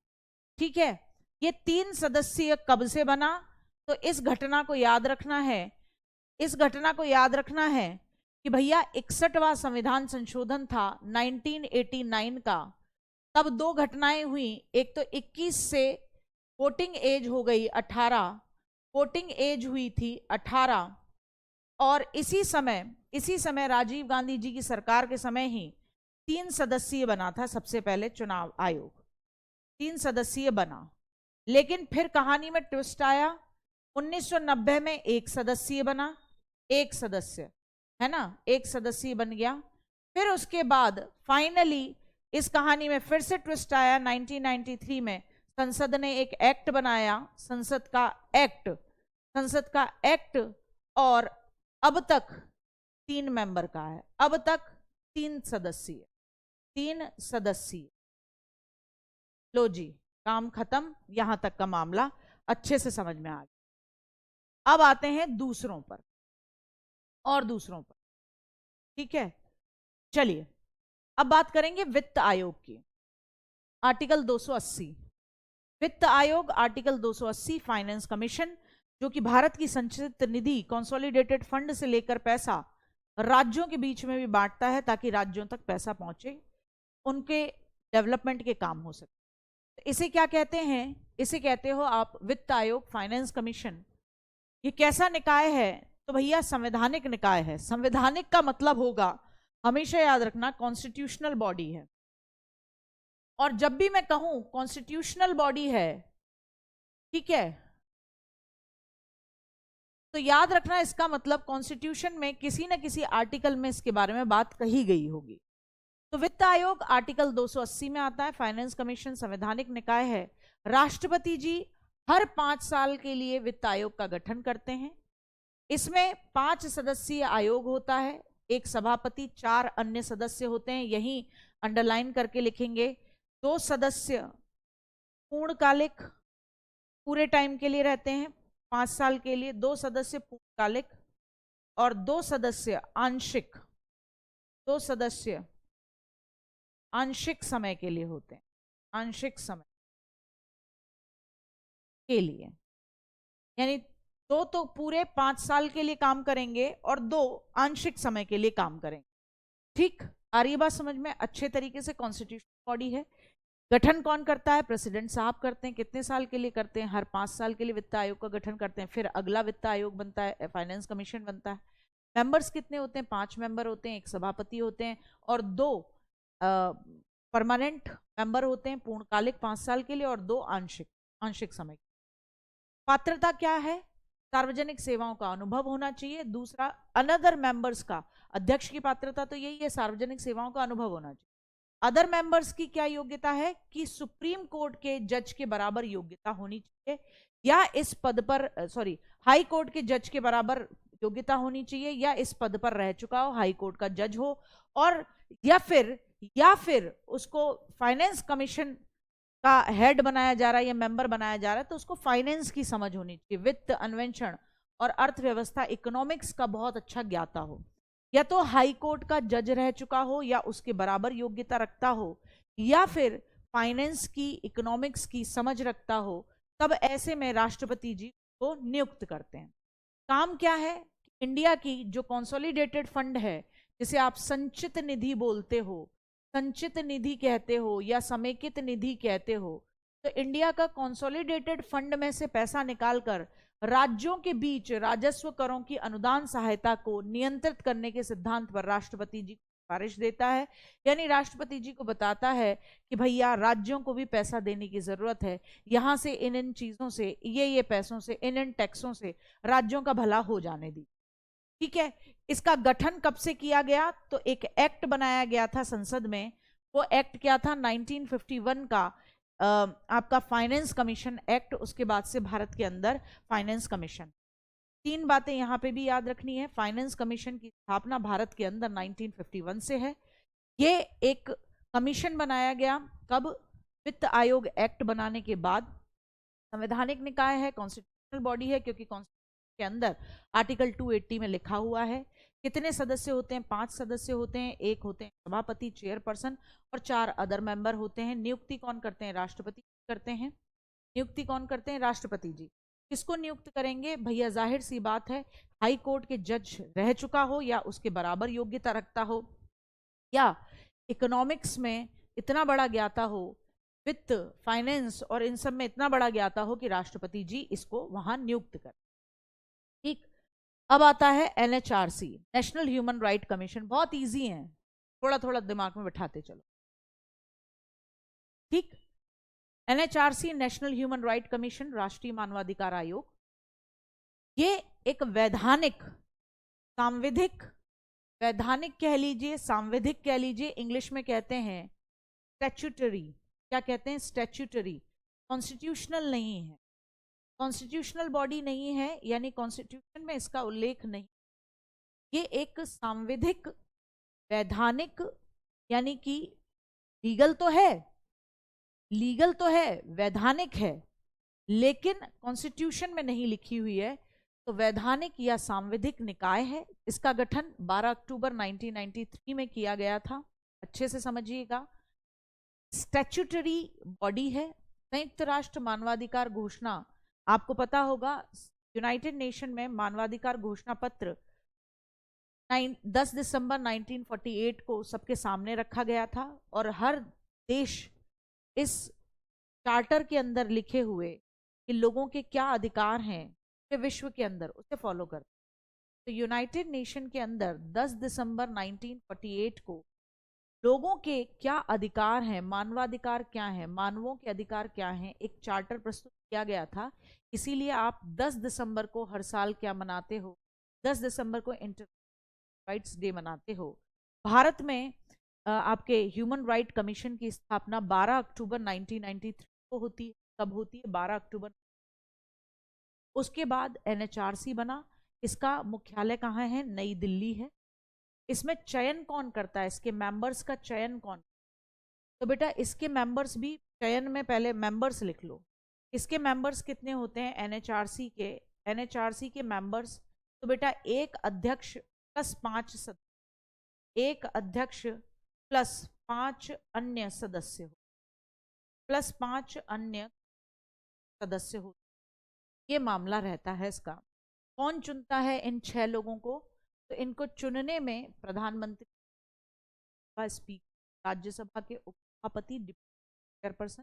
ठीक है। ये 3 सदस्यीय कब से बना? तो इस घटना को याद रखना है, इस घटना को याद रखना है कि भैया 61वां संविधान संशोधन था 1989 का, तब 2 घटनाएं हुई। एक तो 21 से वोटिंग एज हो गई 18, वोटिंग एज हुई थी 18, और इसी समय राजीव गांधी जी की सरकार के समय ही 3 सदस्यीय बना था सबसे पहले चुनाव आयोग, 3 सदस्यीय बना। लेकिन फिर कहानी में ट्विस्ट आया, 1990 में 1 सदस्यीय बना, 1 सदस्य है ना, 1 सदस्यीय बन गया। फिर उसके बाद फाइनली इस कहानी में फिर से ट्विस्ट आया, 1993 में संसद ने एक एक्ट बनाया, संसद का एक्ट, और अब तक 3 मेंबर का है, अब तक 3 सदस्यीय। लो जी, काम खत्म, यहां तक का मामला अच्छे से समझ में आ गया। अब आते हैं दूसरों पर, ठीक है। चलिए अब बात करेंगे वित्त आयोग की। आर्टिकल 280 वित्त आयोग, आर्टिकल 280 फाइनेंस कमीशन, जो कि भारत की संचित निधि कंसोलिडेटेड फंड से लेकर पैसा राज्यों के बीच में भी बांटता है ताकि राज्यों तक पैसा पहुंचे, उनके डेवलपमेंट के काम हो सके। इसे क्या कहते हैं? इसे कहते हो आप वित्त आयोग, फाइनेंस कमीशन। ये कैसा निकाय है? तो भैया संवैधानिक निकाय है। संवैधानिक का मतलब होगा, हमेशा याद रखना, कॉन्स्टिट्यूशनल बॉडी है। और जब भी मैं कहूं कॉन्स्टिट्यूशनल बॉडी है, ठीक है, तो याद रखना इसका मतलब कॉन्स्टिट्यूशन में किसी न किसी आर्टिकल में इसके बारे में बात कही गई होगी। तो वित्त आयोग आर्टिकल 280 में आता है। फाइनेंस कमीशन संवैधानिक निकाय है। राष्ट्रपति जी हर 5 साल के लिए वित्त आयोग का गठन करते हैं। इसमें 5 सदस्यीय आयोग होता है, 1 सभापति, 4 अन्य सदस्य होते हैं, यही अंडरलाइन करके लिखेंगे। 2 सदस्य पूर्णकालिक, पूरे टाइम के लिए रहते हैं, 5 साल के लिए, 2 सदस्य पूर्णकालिक और 2 सदस्य आंशिक, 2 सदस्य आंशिक समय के लिए होते हैं, आंशिक समय के लिए, यानी 2 तो पूरे 5 साल के लिए काम करेंगे और 2 आंशिक समय के लिए काम करेंगे। ठीक, आ रही बात समझ में? अच्छे तरीके से कॉन्स्टिट्यूशन बॉडी है। गठन कौन करता है? प्रेसिडेंट साहब करते हैं। कितने साल के लिए करते हैं? हर 5 साल के लिए वित्त आयोग का गठन करते हैं। फिर अगला वित्त आयोग बनता है, फाइनेंस कमीशन बनता है। मेंबर्स कितने होते हैं? 5 मेंबर होते हैं, 1 सभापति होते हैं और 2 परमानेंट मेंबर होते हैं पूर्णकालिक 5 साल के लिए और 2 आंशिक समय। पात्रता क्या है? सार्वजनिक सेवाओं का अनुभव होना चाहिए। दूसरा, अनदर मेंबर्स का, अध्यक्ष की पात्रता तो यही है, सार्वजनिक सेवाओं का अनुभव होना चाहिए। अदर मेंबर्स की क्या योग्यता है? कि सुप्रीम कोर्ट के जज के बराबर योग्यता होनी चाहिए, या इस पद पर हाई कोर्ट के जज के बराबर योग्यता होनी चाहिए, या इस पद पर रह चुका हो, हाई कोर्ट का जज हो, और या फिर उसको फाइनेंस कमीशन का हेड बनाया जा रहा है या मेंबर बनाया जा रहा है, तो उसको फाइनेंस की समझ होनी चाहिए, वित्त, अन्वेषण और अर्थव्यवस्था, इकोनॉमिक्स का बहुत अच्छा ज्ञाता हो, या तो हाई कोर्ट का जज रह चुका हो या उसके बराबर योग्यता रखता हो, या फिर फाइनेंस की, इकोनॉमिक्स की समझ रखता हो। तब ऐसे में राष्ट्रपति जी को नियुक्त करते हैं। काम क्या है? इंडिया की जो कंसोलिडेटेड फंड है, जिसे आप संचित निधि बोलते हो, संचित निधि कहते हो या समेकित निधि कहते हो, तो इंडिया का कंसोलिडेटेड फंड में से पैसा निकालकर राज्यों के बीच राजस्व करों की अनुदान सहायता को नियंत्रित करने के सिद्धांत पर राष्ट्रपति जी सिफारिश देता है, यानी राष्ट्रपति जी को बताता है कि भैया राज्यों को भी पैसा देने की जरूरत है, यहां से इन चीजों से, ये पैसों से, इन टैक्सों से राज्यों का भला हो जाने दी। ठीक है। इसका गठन कब से किया गया? तो एक एक्ट बनाया गया था संसद में। वो एक्ट क्या था? 1951 का आपका फाइनेंस कमीशन एक्ट। उसके बाद से भारत के अंदर फाइनेंस कमीशन। तीन बातें यहां पे भी याद रखनी है। फाइनेंस कमीशन की स्थापना भारत के अंदर 1951 से है। ये एक कमीशन बनाया गया कब? वित्त आयोग एक्ट बनाने के बाद। संवैधानिक निकाय है, कॉन्स्टिट्यूशनल बॉडी है, क्योंकि कॉन्स्टिट्यूशन के अंदर आर्टिकल 280 में लिखा हुआ है। कितने सदस्य होते हैं? 5 सदस्य होते हैं। एक होते हैं सभापति, चेयरपर्सन, और 4 अदर मेंबर होते हैं। नियुक्ति कौन करते हैं? राष्ट्रपति करते हैं। नियुक्ति कौन करते हैं? राष्ट्रपति जी। किसको नियुक्त करेंगे? भैया जाहिर सी बात है, हाई कोर्ट के जज रह चुका हो या उसके बराबर योग्यता रखता हो, या इकोनॉमिक्स में इतना बड़ा ज्ञाता हो, वित्त, फाइनेंस और इन सब में इतना बड़ा ज्ञाता हो कि राष्ट्रपति जी इसको वहां नियुक्त कर। ठीक। अब आता है NHRC, national human right commission. बहुत इजी है, थोड़ा थोड़ा दिमाग में बिठाते चलो। ठीक। NHRC, national human right commission, राष्ट्रीय मानवाधिकार आयोग, ये एक वैधानिक, सांविधिक, वैधानिक कह लीजिए, सांविधिक कह लीजिए, इंग्लिश में कहते हैं स्टैट्यूटरी। क्या कहते हैं? स्टैट्यूटरी। कॉन्स्टिट्यूशनल नहीं है, कॉन्स्टिट्यूशनल बॉडी नहीं है, यानी कॉन्स्टिट्यूशन में इसका उल्लेख नहीं। ये एक सांविधिक, वैधानिक, यानी कि लीगल तो है, लीगल तो है, वैधानिक है, लेकिन कॉन्स्टिट्यूशन में नहीं लिखी हुई है, तो वैधानिक या सांविधिक निकाय है। इसका गठन 12 अक्टूबर 1993 में किया गया था। अच्छे से समझिएगा, स्टैट्यूटरी बॉडी है। संयुक्त राष्ट्र मानवाधिकार घोषणा, आपको पता होगा, यूनाइटेड नेशन में मानवाधिकार घोषणा पत्र 10 दिसंबर 1948 को सबके सामने रखा गया था, और हर देश इस चार्टर के अंदर लिखे हुए कि लोगों के क्या अधिकार हैं विश्व के अंदर, उसे फॉलो करते। तो यूनाइटेड नेशन के अंदर 10 दिसंबर 1948 को लोगों के क्या अधिकार हैं, मानवाधिकार क्या है, मानवों के अधिकार क्या हैं, एक चार्टर प्रस्तुत किया गया था। इसीलिए आप 10 दिसंबर को हर साल क्या मनाते हो? 10 दिसंबर को इंटरनेशनल राइट्स डे मनाते हो। भारत में आपके ह्यूमन राइट कमीशन की स्थापना 12 अक्टूबर 1993 को होती है। कब होती है? 12 अक्टूबर। उसके बाद एनएचआरसी बना। इसका मुख्यालय कहाँ है? नई दिल्ली है। इसमें चयन कौन करता है? इसके मेंबर्स का चयन कौन? तो बेटा इसके मेंबर्स भी, चयन में पहले मेंबर्स लिख लो। इसके मेंबर्स कितने होते हैं एनएचआरसी के? एनएचआरसी के मेंबर्स, तो बेटा एक अध्यक्ष प्लस 5 सदस्य, एक अध्यक्ष प्लस 5 अन्य सदस्य हो, प्लस 5 अन्य सदस्य हो, ये मामला रहता है इसका। कौन चुनता है इन 6 लोगों को? तो इनको चुनने में प्रधानमंत्री, स्पीकर, राज्यसभा के उपसभापति, चेयरपर्सन,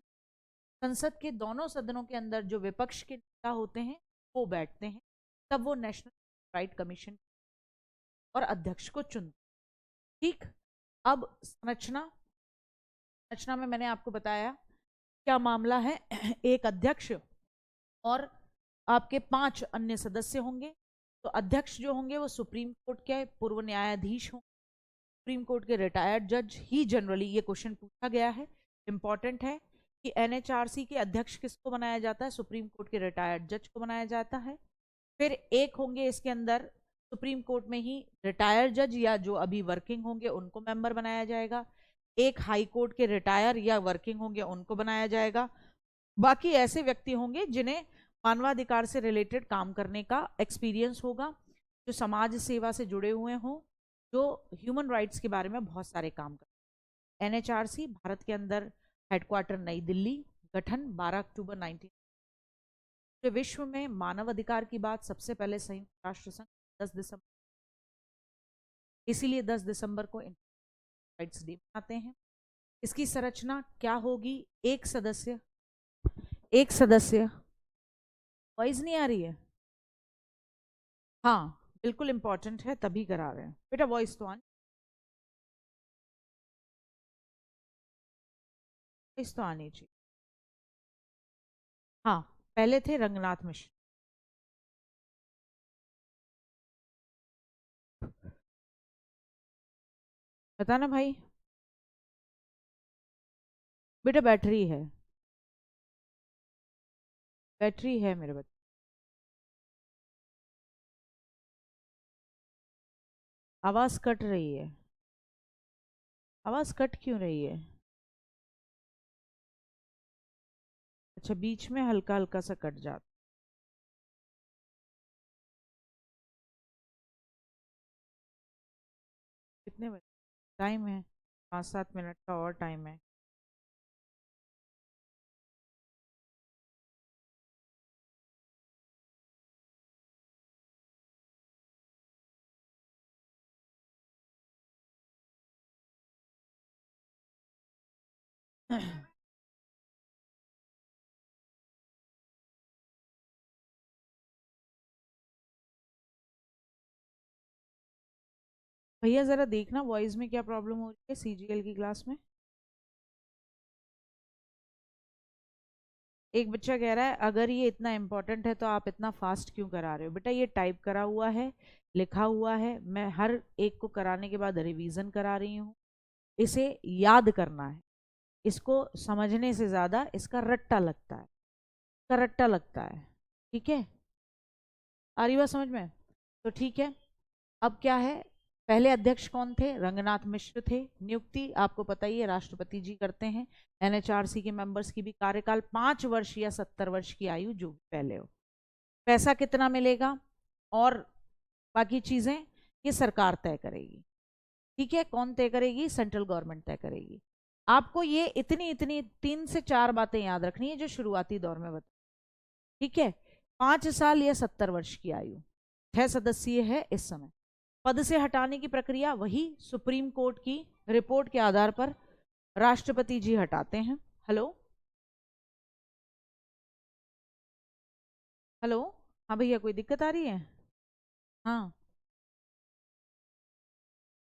संसद के दोनों सदनों के अंदर जो विपक्ष के नेता होते हैं वो बैठते हैं, तब वो नेशनल राइट कमीशन और अध्यक्ष को चुनते। ठीक। अब संरचना में मैंने आपको बताया क्या मामला है। एक अध्यक्ष और आपके 5 अन्य सदस्य होंगे। तो अध्यक्ष जो होंगे वो सुप्रीम कोर्ट के पूर्व न्यायाधीश होंगे, सुप्रीम कोर्ट के रिटायर्ड जज ही। जनरली ये क्वेश्चन पूछा गया है, इंपॉर्टेंट है कि एनएचआरसी के अध्यक्ष किसको बनाया जाता है? सुप्रीम कोर्ट के रिटायर्ड जज को बनाया जाता है। फिर एक होंगे इसके अंदर सुप्रीम कोर्ट में ही रिटायर्ड जज या जो अभी वर्किंग होंगे उनको मेंबर बनाया जाएगा। एक हाई कोर्ट के रिटायर या वर्किंग होंगे उनको बनाया जाएगा। बाकी ऐसे व्यक्ति होंगे जिन्हें मानवाधिकार से रिलेटेड काम करने का एक्सपीरियंस होगा, जो समाज सेवा से जुड़े हुए हों, जो ह्यूमन राइट्स के बारे में बहुत सारे काम करते हैं। एनएचआरसी भारत के अंदर हेडक्वार्टर नई दिल्ली, गठन 12 अक्टूबर 19। विश्व में मानव अधिकार की बात सबसे पहले संयुक्त राष्ट्र संघ 10 दिसंबर, इसीलिए 10 दिसंबर को राइट्स डे मनाते हैं। इसकी संरचना क्या होगी? एक सदस्य, एक सदस्य। वॉइस नहीं आ रही है? हाँ बिल्कुल इंपॉर्टेंट है, तभी करा रहे हैं बेटा, वॉइस तो आनी। इस तो आनी चाहिए। हाँ, पहले थे रंगनाथ मिश्र। बताना भाई। बेटा बैटरी है, बैटरी है मेरे बच्चे। आवाज कट रही है। आवाज कट क्यों रही है? अच्छा, बीच में हल्का हल्का सा कट जाता। कितने बजे टाइम है? 5-7 मिनट का और टाइम है। भैया जरा देखना वॉइस में क्या प्रॉब्लम हो रही है सीजीएल की क्लास में। एक बच्चा कह रहा है अगर ये इतना इम्पोर्टेंट है तो आप इतना फास्ट क्यों करा रहे हो? बेटा ये टाइप करा हुआ है, लिखा हुआ है, मैं हर एक को कराने के बाद रिवीजन करा रही हूँ। इसे याद करना है, इसको समझने से ज्यादा इसका रट्टा लगता है, इसका रट्टा लगता है। ठीक है, आ रही बात समझ में? तो ठीक है, अब क्या है, पहले अध्यक्ष कौन थे? रंगनाथ मिश्र थे। नियुक्ति आपको पता ही है राष्ट्रपति जी करते हैं। एनएचआरसी के मेंबर्स की भी कार्यकाल 5 वर्ष या 70 वर्ष की आयु जो पहले हो। पैसा कितना मिलेगा और बाकी चीजें ये सरकार तय करेगी। ठीक है, कौन तय करेगी? सेंट्रल गवर्नमेंट तय करेगी। आपको ये इतनी इतनी 3 से 4 बातें याद रखनी है जो शुरुआती दौर में बता। ठीक है, 5 साल या 70 वर्ष की आयु, 6 सदस्यीय है इस समय। पद से हटाने की प्रक्रिया वही सुप्रीम कोर्ट की रिपोर्ट के आधार पर राष्ट्रपति जी हटाते हैं। हेलो हेलो, हाँ भैया कोई दिक्कत आ रही है? हाँ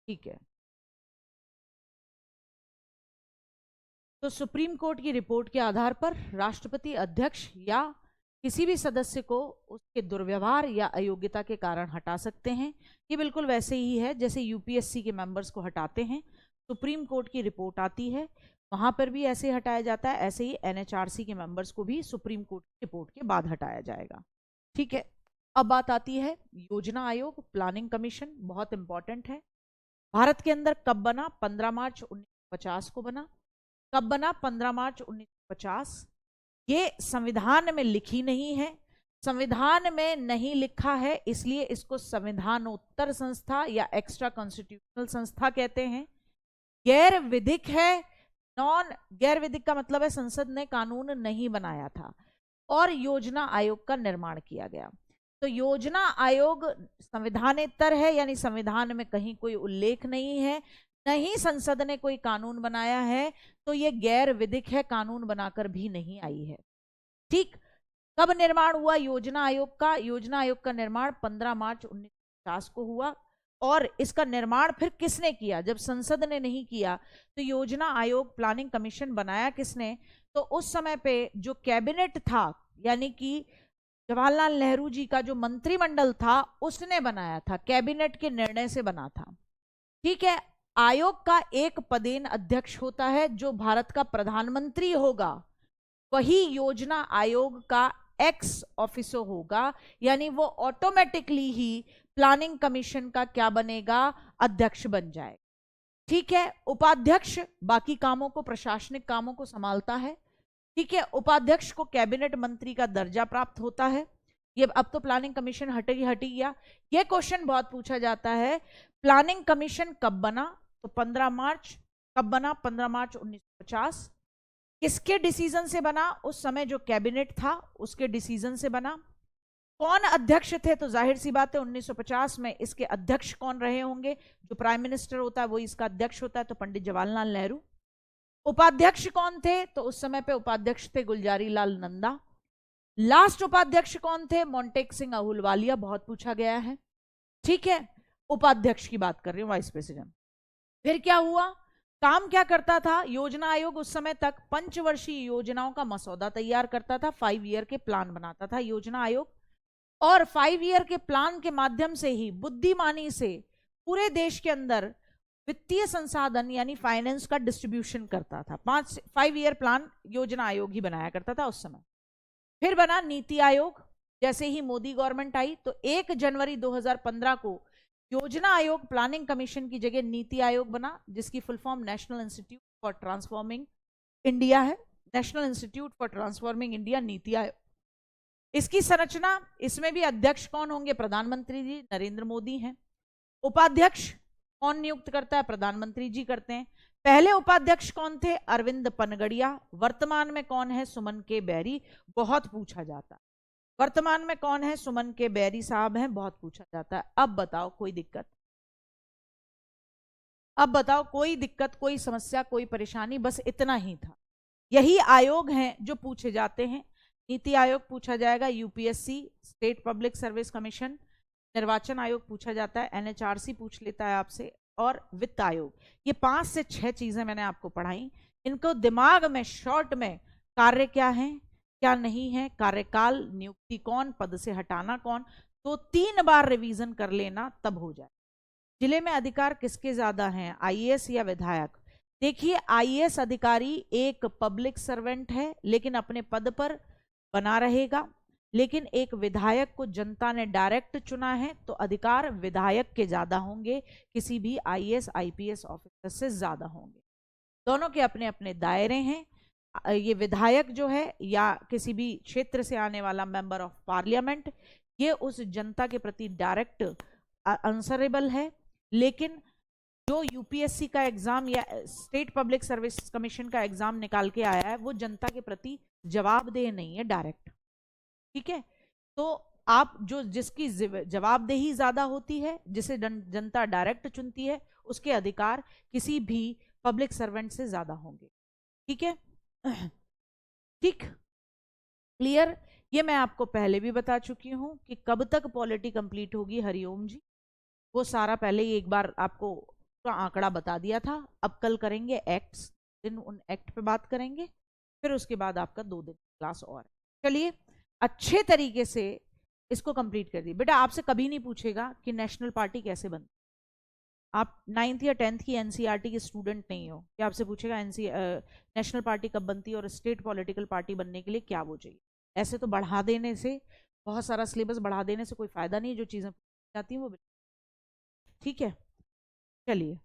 ठीक है। तो सुप्रीम कोर्ट की रिपोर्ट के आधार पर राष्ट्रपति अध्यक्ष या किसी भी सदस्य को उसके दुर्व्यवहार या अयोग्यता के कारण हटा सकते हैं। ये बिल्कुल वैसे ही है जैसे यूपीएससी के मेंबर्स को हटाते हैं, सुप्रीम कोर्ट की रिपोर्ट आती है, वहां पर भी ऐसे हटाया जाता है। ऐसे ही एनएचआरसी के मेंबर्स को भी सुप्रीम कोर्ट की रिपोर्ट के बाद हटाया जाएगा। ठीक है, अब बात आती है योजना आयोग, प्लानिंग कमीशन, बहुत इंपॉर्टेंट है। भारत के अंदर कब बना? 15 मार्च 1950 को बना। कब बना? 15 मार्च 1950। ये संविधान में लिखी नहीं है, संविधान में नहीं लिखा है इसलिए इसको संविधानोत्तर संस्था या एक्स्ट्रा कॉन्स्टिट्यूशनल संस्था कहते हैं। गैर विधिक है, नॉन गैर विधिक का मतलब है संसद ने कानून नहीं बनाया था और योजना आयोग का निर्माण किया गया। तो योजना आयोग संविधानेतर है, यानी संविधान में कहीं कोई उल्लेख नहीं है, नहीं संसद ने कोई कानून बनाया है, तो ये गैर विधिक है, कानून बनाकर भी नहीं आई है। ठीक, कब निर्माण हुआ योजना आयोग का? योजना आयोग का निर्माण 15 मार्च 1950 को हुआ। और इसका निर्माण फिर किसने किया? जब संसद ने नहीं किया तो योजना आयोग प्लानिंग कमीशन बनाया किसने? तो उस समय पे जो कैबिनेट था, यानी कि जवाहरलाल नेहरू जी का जो मंत्रिमंडल था उसने बनाया था, कैबिनेट के निर्णय से बना था। ठीक है, आयोग का एक पदेन अध्यक्ष होता है जो भारत का प्रधानमंत्री होगा, वही योजना आयोग का एक्स ऑफिसो होगा, यानी वो ऑटोमेटिकली ही प्लानिंग कमीशन का क्या बनेगा? अध्यक्ष बन जाए। ठीक है, उपाध्यक्ष बाकी कामों को, प्रशासनिक कामों को संभालता है। ठीक है, उपाध्यक्ष को कैबिनेट मंत्री का दर्जा प्राप्त होता है। ये अब तो प्लानिंग कमीशन हटी गया। ये क्वेश्चन बहुत पूछा जाता है, प्लानिंग कमीशन कब बना? तो 15 मार्च। कब बना? 15 मार्च 1950। किसके डिसीजन से बना? उस समय जो कैबिनेट था उसके डिसीजन से बना। कौन अध्यक्ष थे? तो जाहिर सी बात है 1950 में इसके अध्यक्ष कौन रहे होंगे? जो प्राइम मिनिस्टर होता है वो इसका अध्यक्ष होता है, तो पंडित जवाहरलाल नेहरू। उपाध्यक्ष कौन थे? तो उस समय पे उपाध्यक्ष थे गुलजारी लाल नंदा। लास्ट उपाध्यक्ष कौन थे? मोंटेक सिंह अहुलवालिया, बहुत पूछा गया है। ठीक है, उपाध्यक्ष की बात कर रही हूं, वाइस प्रेसिडेंट। फिर क्या हुआ? काम क्या करता था योजना आयोग? उस समय तक पंचवर्षीय योजनाओं का मसौदा तैयार करता था, 5 ईयर के प्लान बनाता था योजना आयोग, और 5 ईयर के प्लान के माध्यम से ही बुद्धिमानी से पूरे देश के अंदर वित्तीय संसाधन यानी फाइनेंस का डिस्ट्रीब्यूशन करता था। 5 ईयर प्लान योजना आयोग ही बनाया करता था उस समय। फिर बना नीति आयोग। जैसे ही मोदी गवर्नमेंट आई तो 1 जनवरी 2015 को योजना आयोग प्लानिंग कमीशन की जगह नीति आयोग बना, जिसकी full form National Institute for Transforming India है। National Institute for Transforming India NITI Aayog. इसकी संरचना, इसमें भी अध्यक्ष कौन होंगे? प्रधानमंत्री जी नरेंद्र मोदी हैं। उपाध्यक्ष कौन नियुक्त करता है? प्रधानमंत्री जी करते हैं। पहले उपाध्यक्ष कौन थे? अरविंद पनगड़िया। वर्तमान में कौन है? सुमन के बैरी। बहुत पूछा जाता है वर्तमान में कौन है? सुमन के बैरी साहब हैं, बहुत पूछा जाता है। अब बताओ कोई दिक्कत? अब बताओ कोई दिक्कत, कोई समस्या, कोई परेशानी? बस इतना ही था। यही आयोग हैं जो पूछे जाते हैं। नीति आयोग पूछा जाएगा, UPSC state public service commission, निर्वाचन आयोग पूछा जाता है, एनएचआरसी पूछ लेता है आपसे, और वित्त आयोग। ये 5 से 6 चीजें मैंने आपको पढ़ाई। इनको दिमाग में शॉर्ट में कार्य क्या है क्या नहीं है, कार्यकाल, नियुक्ति कौन, पद से हटाना कौन, तो 3 बार रिवीजन कर लेना, तब हो जाए। जिले में अधिकार किसके ज्यादा हैं, आईएएस या विधायक? देखिए, आईएएस अधिकारी एक पब्लिक सर्वेंट है लेकिन अपने पद पर बना रहेगा, लेकिन एक विधायक को जनता ने डायरेक्ट चुना है तो अधिकार विधायक के ज्यादा होंगे, किसी भी आईएएस आईपीएस ऑफिसर से ज्यादा होंगे। दोनों के अपने अपने दायरे हैं। ये विधायक जो है या किसी भी क्षेत्र से आने वाला मेंबर ऑफ पार्लियामेंट, ये उस जनता के प्रति डायरेक्ट आंसरेबल है, लेकिन जो यूपीएससी का एग्जाम या स्टेट पब्लिक सर्विस कमीशन का एग्जाम निकाल के आया है वो जनता के प्रति जवाबदेह नहीं है, डायरेक्ट। ठीक है, तो आप जो जिसकी जवाबदेही ज्यादा होती है, जिसे जनता डायरेक्ट चुनती है, उसके अधिकार किसी भी पब्लिक सर्वेंट से ज्यादा होंगे। ठीक है, ठीक, क्लियर? ये मैं आपको पहले भी बता चुकी हूं कि कब तक पॉलिटी कंप्लीट होगी, हरिओम जी, वो सारा पहले ही एक बार आपको आंकड़ा बता दिया था। अब कल करेंगे एक्ट्स, दिन उन एक्ट पे बात करेंगे, फिर उसके बाद आपका 2 दिन क्लास और। चलिए, अच्छे तरीके से इसको कंप्लीट कर दिए। बेटा आपसे कभी नहीं पूछेगा कि नेशनल पार्टी कैसे बनती। आप 9th या 10th की एनसीईआरटी के स्टूडेंट नहीं हो कि आपसे पूछेगा नेशनल पार्टी कब बनती है और स्टेट पॉलिटिकल पार्टी बनने के लिए क्या वो चाहिए। ऐसे तो बढ़ा देने से, बहुत सारा सिलेबस बढ़ा देने से कोई फायदा नहीं है। जो चीजें जाती हैं वो, ठीक है। चलिए,